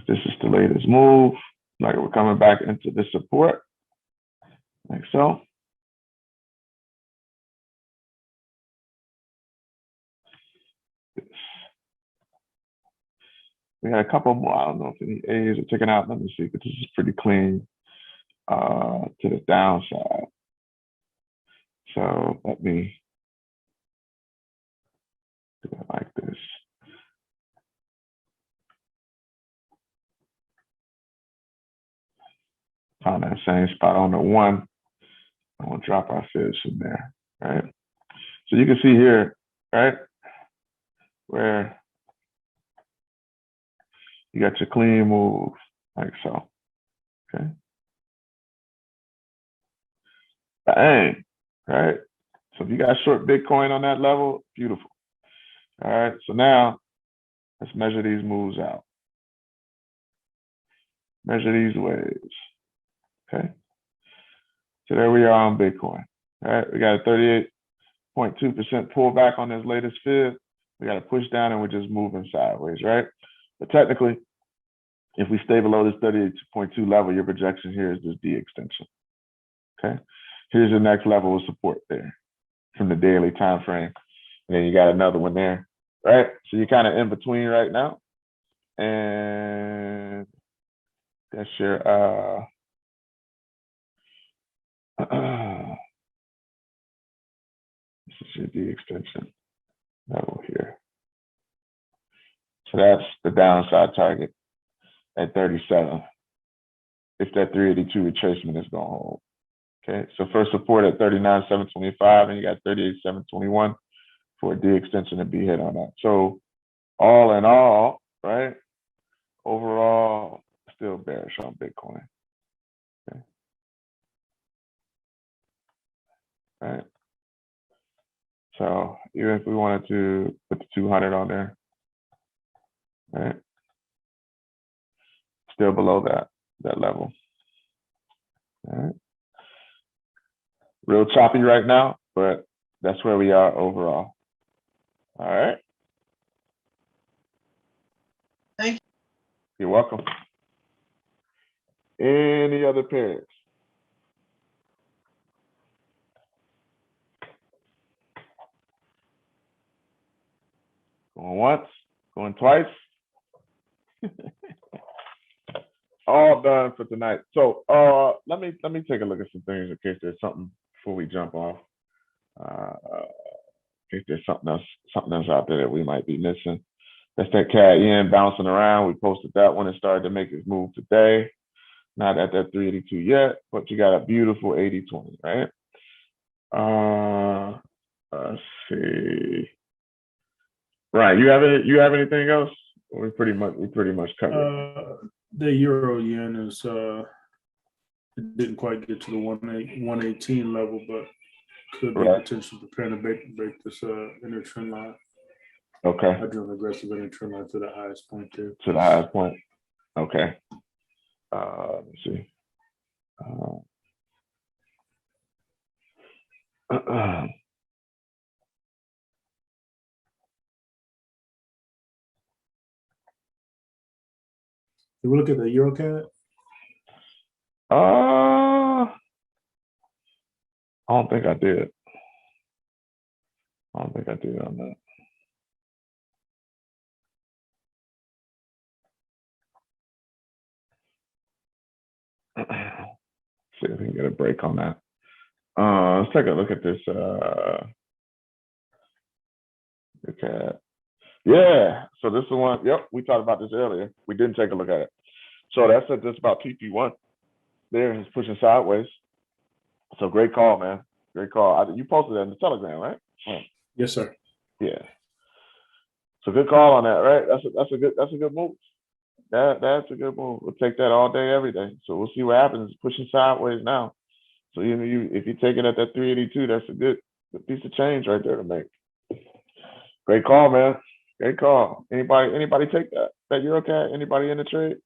This is the latest move. Like we're coming back into the support, like so. We had a couple more. I don't know if any A's are taken out. Let me see, but this is pretty clean to the downside. So let me do it like this. Found that same spot on the one. I'm gonna drop our fibs from there, right? So you can see here, right, where you got your clean move, like so, okay? Bang, right? So if you got short Bitcoin on that level, beautiful. All right, so now let's measure these moves out. Measure these waves, okay? So there we are on Bitcoin, all right? We got a 38.2% pullback on this latest fib. We got to push down and we're just moving sideways, right? But technically, if we stay below this 38.2 level, your projection here is this D extension, okay? Here's the next level of support there from the daily time frame. And then you got another one there, right? So you're kind of in between right now. And that's your, this is your D extension level here. So that's the downside target at 37. If that 382 retracement is going to hold. Okay, so first support at 39,725, and you got 38,721 for a D extension to be hit on that. So all in all, right, overall, still bearish on Bitcoin. Okay. Right. So even if we wanted to put the 200 on there, right, still below that level. All right. Real choppy right now, but that's where we are overall. All right. Thank you. You're welcome. Any other pairs? Going once, going twice. All done for tonight. So let me take a look at some things in case there's something before we jump off. In case there's something else out there that we might be missing. That's that CAD yen bouncing around. We posted that one and started to make its move today. Not at that 382 yet, but you got a beautiful 80-20, right? Let's see. Right, you have anything else? We pretty much covered. The euro yen is it didn't quite get to the 118 level, but could be potentially preparing to break this inner trend line. Okay. I drew an aggressive inner trend line to the highest point there. To the highest point. Okay. Let me see. Did we look at the EuroCAD? I don't think I did. on that. See if we can get a break on that. Let's take a look at this. Okay. Yeah. So this is the one. Yep, we talked about this earlier. We didn't take a look at it. So that's just about TP1. There, he's pushing sideways. So great call, man. Great call. You posted that in the Telegram, right? Yes, sir. Yeah. So good call on that, right? That's a good move. That's a good move. We'll take that all day, every day. So we'll see what happens. It's pushing sideways now. So if you take it at that 382, that's a good piece of change right there to make. Great call, man. Great call. Anybody take that EuroCAD? Anybody in the trade?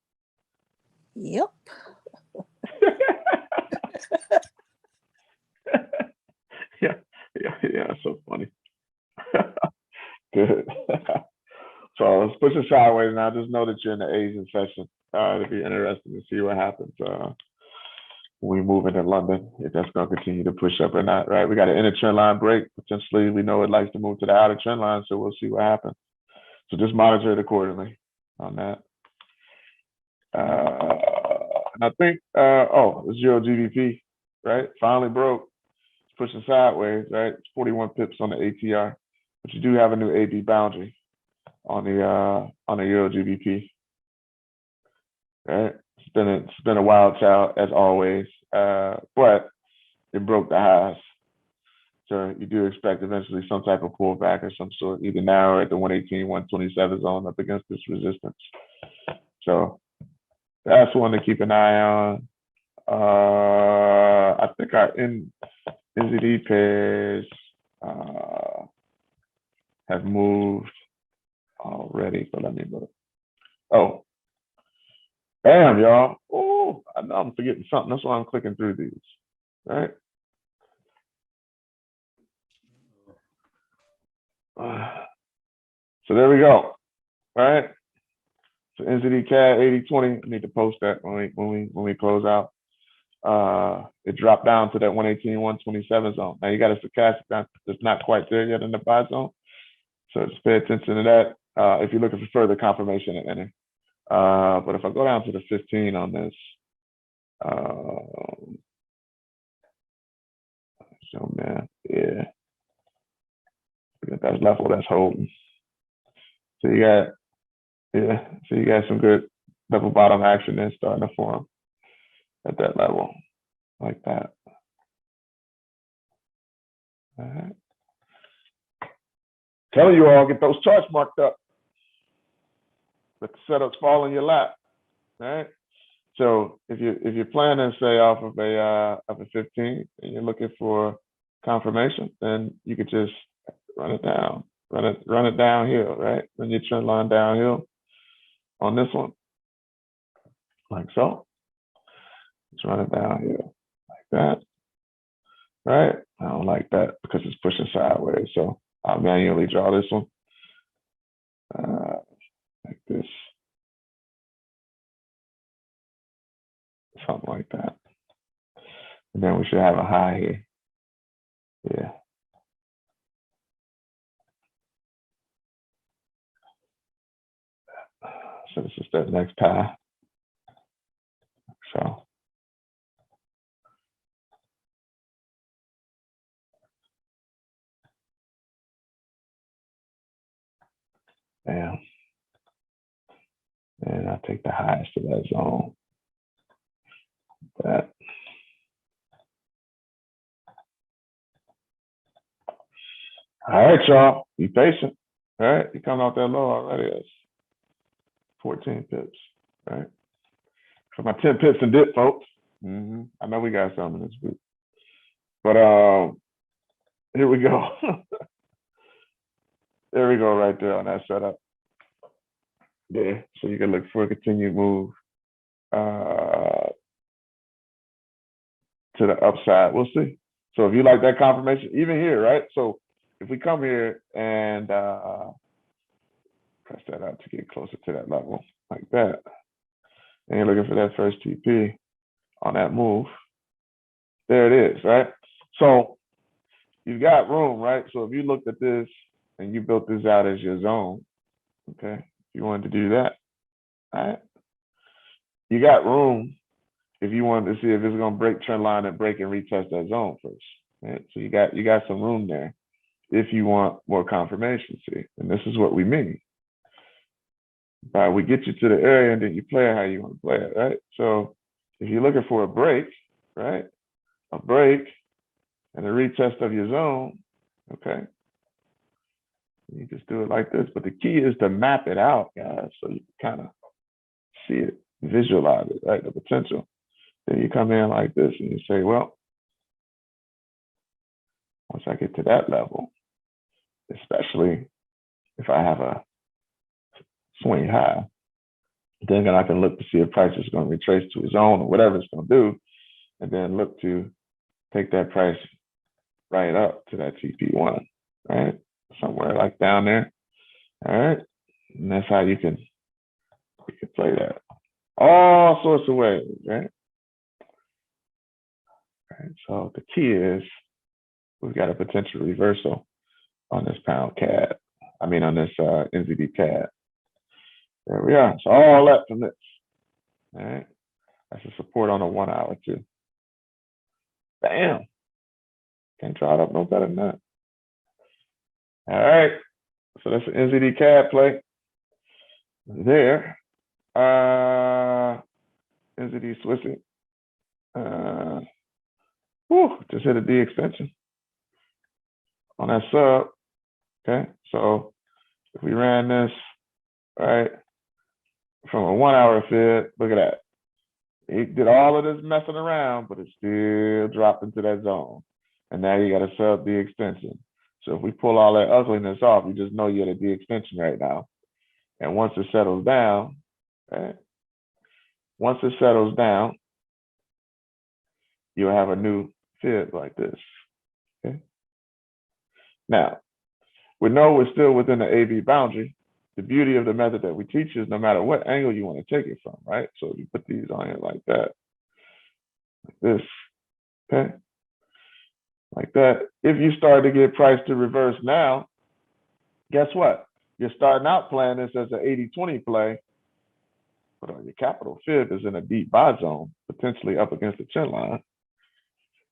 Yep. Yeah. So funny. Good. So it's pushing sideways now. Just know that you're in the Asian session. It'll be interesting to see what happens when we move into London, if that's going to continue to push up or not, right? We got an inner trend line break. Potentially, we know it likes to move to the outer trend line, so we'll see what happens. So just monitor it accordingly on that. And I think, it's Euro GBP, right? Finally broke. It's pushing sideways, right? It's 41 pips on the ATR, but you do have a new AB boundary on the Euro GBP. Right? It's been a wild child as always, but it broke the highs. So you do expect eventually some type of pullback of some sort, either now or at the 118, 127 zone up against this resistance. So that's one to keep an eye on. I think our NZD pairs have moved already, but let me look. Oh, damn, y'all. Oh, I know I'm forgetting something. That's why I'm clicking through these, right? So there we go, right? So NZD CAD 8020. I need to post that when we close out. It dropped down to that 118, 127 zone. Now you got a stochastic that's not quite there yet in the buy zone. So just pay attention to that if you're looking for further confirmation to enter. But if I go down to the 15 on this, so man, yeah, that's level that's holding. So you got Yeah, so you got some good double bottom action then starting to form at that level, like that. All right. Telling you all, get those charts marked up. Let the setups fall in your lap. All right. So if you're planning, say, off of a 15 and you're looking for confirmation, then you could just run it down, run it downhill, right? Run your trend line downhill on this one, like so. Just run it downhill like that, right? I don't like that because it's pushing sideways, so I'll manually draw this one like this, something like that, and then we should have a high here. Yeah. So this is that next high. So bam. And I'll take the highest of that zone. That. All right, y'all. Be patient. All right. You come out that low already. That's 14 pips. All right. For my 10 pips and dip, folks. I know we got some in this group. But here we go. There we go right there on that setup. Yeah. So you can look for a continued move to the upside. We'll see. So if you like that confirmation, even here, right? So if we come here and press that out to get closer to that level, like that, and you're looking for that first TP on that move, there it is, right? So you've got room, right? So if you looked at this and you built this out as your zone, okay, if you wanted to do that, all right, you got room if you wanted to see if it's going to break trend line and break and retest that zone first, right? So you got some room there if you want more confirmation, see, and this is what we mean. We get you to the area and then you play it how you want to play it, right? So if you're looking for a break, right? A break and a retest of your zone, okay? You just do it like this. But the key is to map it out, guys, so you can kind of see it, visualize it, right? The potential. Then you come in like this and you say, well, once I get to that level, especially if I have a swing high, then I can look to see if price is going to retrace to a zone or whatever it's going to do, and then look to take that price right up to that TP1, right? Somewhere like down there, all right? And that's how you can play that all sorts of ways, right? All right, so the key is we've got a potential reversal on this pound CAD. I mean, on this NZD CAD. There we are. It's all up from this. All right. That's a support on a 1 hour too. Bam. Can't draw it up no better than that. All right. So that's an NZD CAD play. There. NZD Swissy. Just hit a D extension on that sub. Okay. So if we ran this, right, from a 1 hour fib, look at that. It did all of this messing around, but it still dropped into that zone. And now you got a sub D extension. So if we pull all that ugliness off, you just know you're at a D extension right now. And once it settles down, right? Once it settles down, you'll have a new fib like this. Okay. Now, we know we're still within the AB boundary. The beauty of the method that we teach is no matter what angle you want to take it from, right? So if you put these on here like that, like this, okay? Like that. If you start to get price to reverse now, guess what? You're starting out playing this as an 80-20 play, but your capital fib is in a deep buy zone, potentially up against the trend line.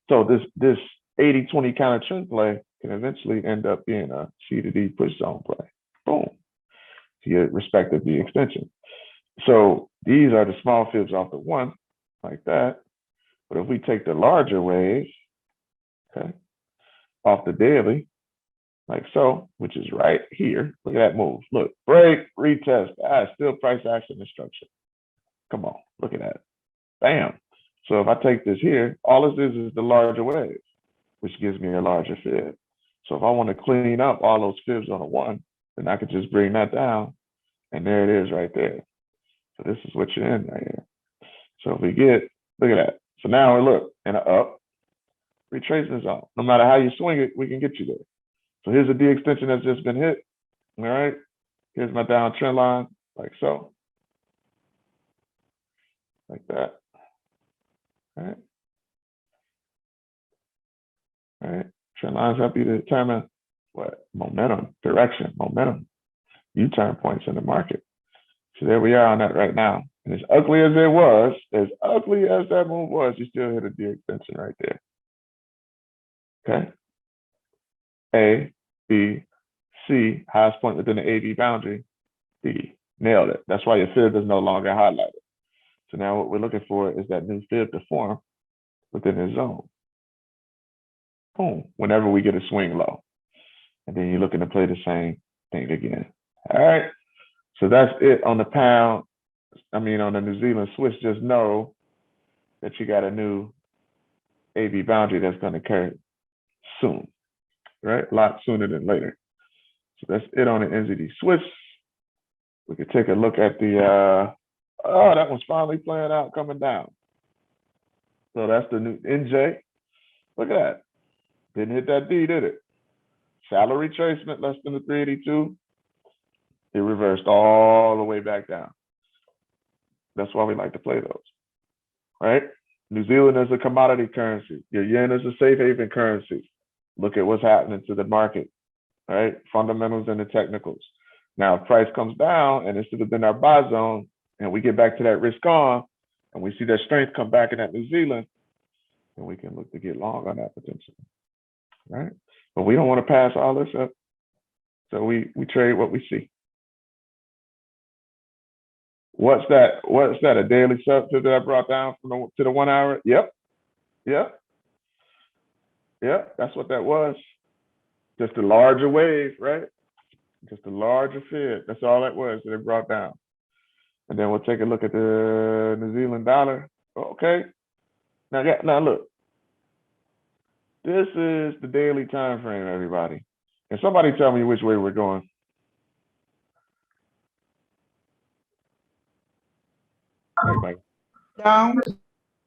So this 80-20 kind of trend play can eventually end up being a C to D push zone play. Boom. to your respective D extension. So these are the small fibs off the 1, like that. But if we take the larger wave, okay, off the daily, like so, which is right here. Look at that move. Look, break, retest. Still price action instruction. Come on, look at that. Bam. So if I take this here, all this is the larger wave, which gives me a larger fib. So if I want to clean up all those fibs on a 1, then I could just bring that down, and there it is right there. So this is what you're in right here. So if we get, look at that. So now we look in an up, retracement zone. No matter how you swing it, we can get you there. So here's a D extension that's just been hit. All right. Here's my down trend line, like so. Like that. All right. All right. Trend lines help you to determine what? Momentum, direction, momentum, U-turn points in the market. So there we are on that right now. And as ugly as it was, as ugly as that move was, you still hit a D extension right there. Okay. A, B, C, highest point within the AB boundary, D. Nailed it. That's why your fib is no longer highlighted. So now what we're looking for is that new fib to form within the zone. Boom. Whenever we get a swing low. And then you're looking to play the same thing again. All right. So that's it on the pound. On the New Zealand Swiss. Just know that you got a new AB boundary that's going to occur soon. Right? A lot sooner than later. So that's it on the NZD Swiss. We could take a look at the, oh, that one's finally playing out, coming down. So that's the new NJ. Look at that. Didn't hit that D, did it? Shallow retracement, less than the 382. It reversed all the way back down. That's why we like to play those, right? New Zealand is a commodity currency. Your yen is a safe haven currency. Look at what's happening to the market, right? Fundamentals and the technicals. Now, if price comes down and it's within our buy zone, and we get back to that risk on, and we see that strength come back in that New Zealand, then we can look to get long on that potential, right? But we don't want to pass all this up. So we trade what we see. What's that? A daily substitute that I brought down from to the 1 hour? Yep. That's what that was. Just a larger wave, right? Just a larger fib. That's all that was that it brought down. And then we'll take a look at the New Zealand dollar. Okay. Now look. This is the daily time frame, everybody. Can somebody tell me which way we're going? Everybody. Down.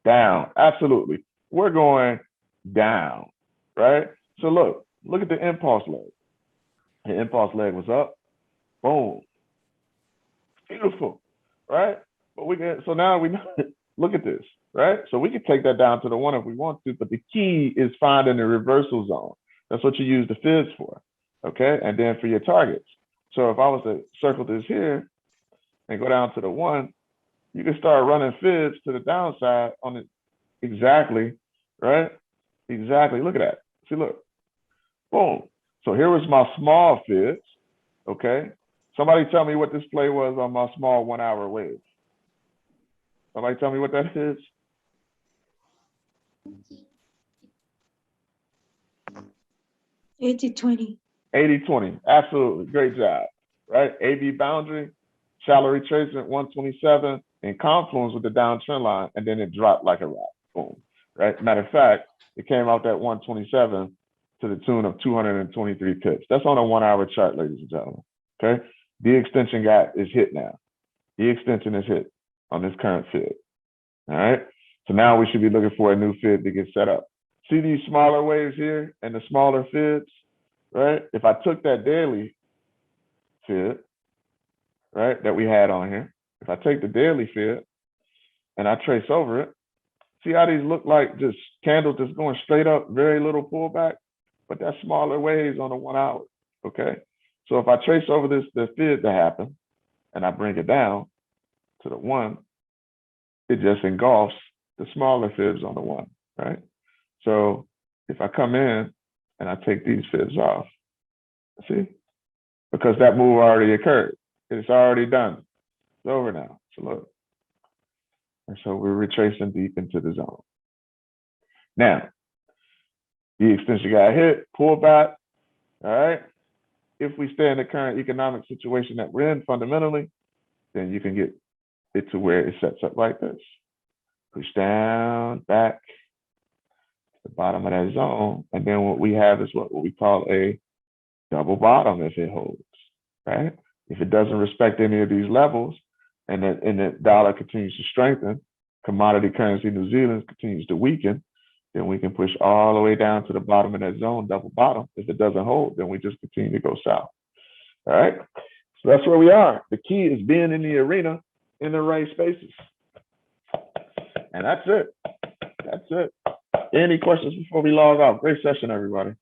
Down, absolutely. We're going down, right? So look at the impulse leg. The impulse leg was up, boom. Beautiful, right? But so now we look at this, right? So we could take that down to the 1 if we want to, but the key is finding the reversal zone. That's what you use the fibs for, okay? And then for your targets. So if I was to circle this here and go down to the 1, you can start running fibs to the downside on it exactly, right? Exactly. Look at that. See, look. Boom. So here was my small fibs, okay? Somebody tell me what this play was on my small 1 hour wave. Somebody tell me what that is. $80.20. 80-20. Absolutely. Great job. Right? AB boundary, shallow retracement 127, and confluence with the downtrend line, and then it dropped like a rock. Boom. Right? Matter of fact, it came out that 127 to the tune of 223 pips. That's on a 1 hour chart, ladies and gentlemen. Okay. The extension gap is hit now. The extension is hit on this current fib. All right. So now we should be looking for a new fib to get set up. See these smaller waves here and the smaller fibs, right? If I took that daily fib, right, that we had on here, if I take the daily fib and I trace over it, see how these look like just candles just going straight up, very little pullback, but that's smaller waves on the 1 hour, okay? So if I trace over the fib that happened and I bring it down to the 1, it just engulfs the smaller fibs on the 1, right? So if I come in and I take these fibs off, see, because that move already occurred. It's already done. It's over now. So look. And so we're retracing deep into the zone. Now, the extension got hit, pull back. All right. If we stay in the current economic situation that we're in fundamentally, then you can get it to where it sets up like this. Push down, back, the bottom of that zone. And then what we have is what we call a double bottom if it holds, right? If it doesn't respect any of these levels and the dollar continues to strengthen, commodity currency New Zealand continues to weaken, then we can push all the way down to the bottom of that zone, double bottom. If it doesn't hold, then we just continue to go south. All right. So that's where we are. The key is being in the arena in the right spaces. And that's it. That's it. Any questions before we log off? Great session, everybody.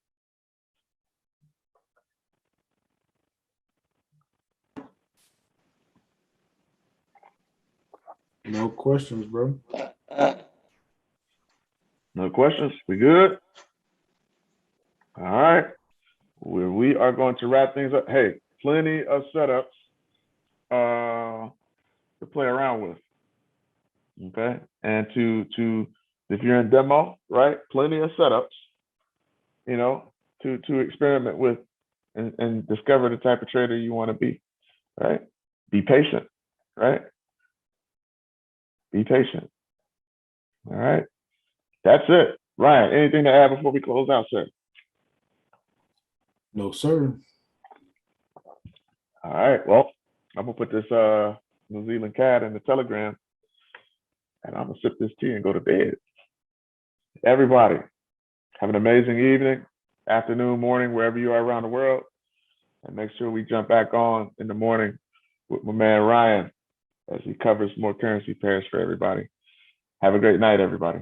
No questions, bro. No questions? We good? All right. We are going to wrap things up. Hey, plenty of setups to play around with. Okay. And to if you're in demo, right? Plenty of setups, you know, to experiment with and discover the type of trader you want to be, right? Be patient, right? Be patient. All right. That's it. Ryan, anything to add before we close out, sir? No, sir. All right. Well, I'm gonna put this New Zealand cat in the Telegram, and I'm gonna sip this tea and go to bed. Everybody, have an amazing evening, afternoon, morning, wherever you are around the world, and make sure we jump back on in the morning with my man Ryan as he covers more currency pairs for everybody. Have a great night, everybody.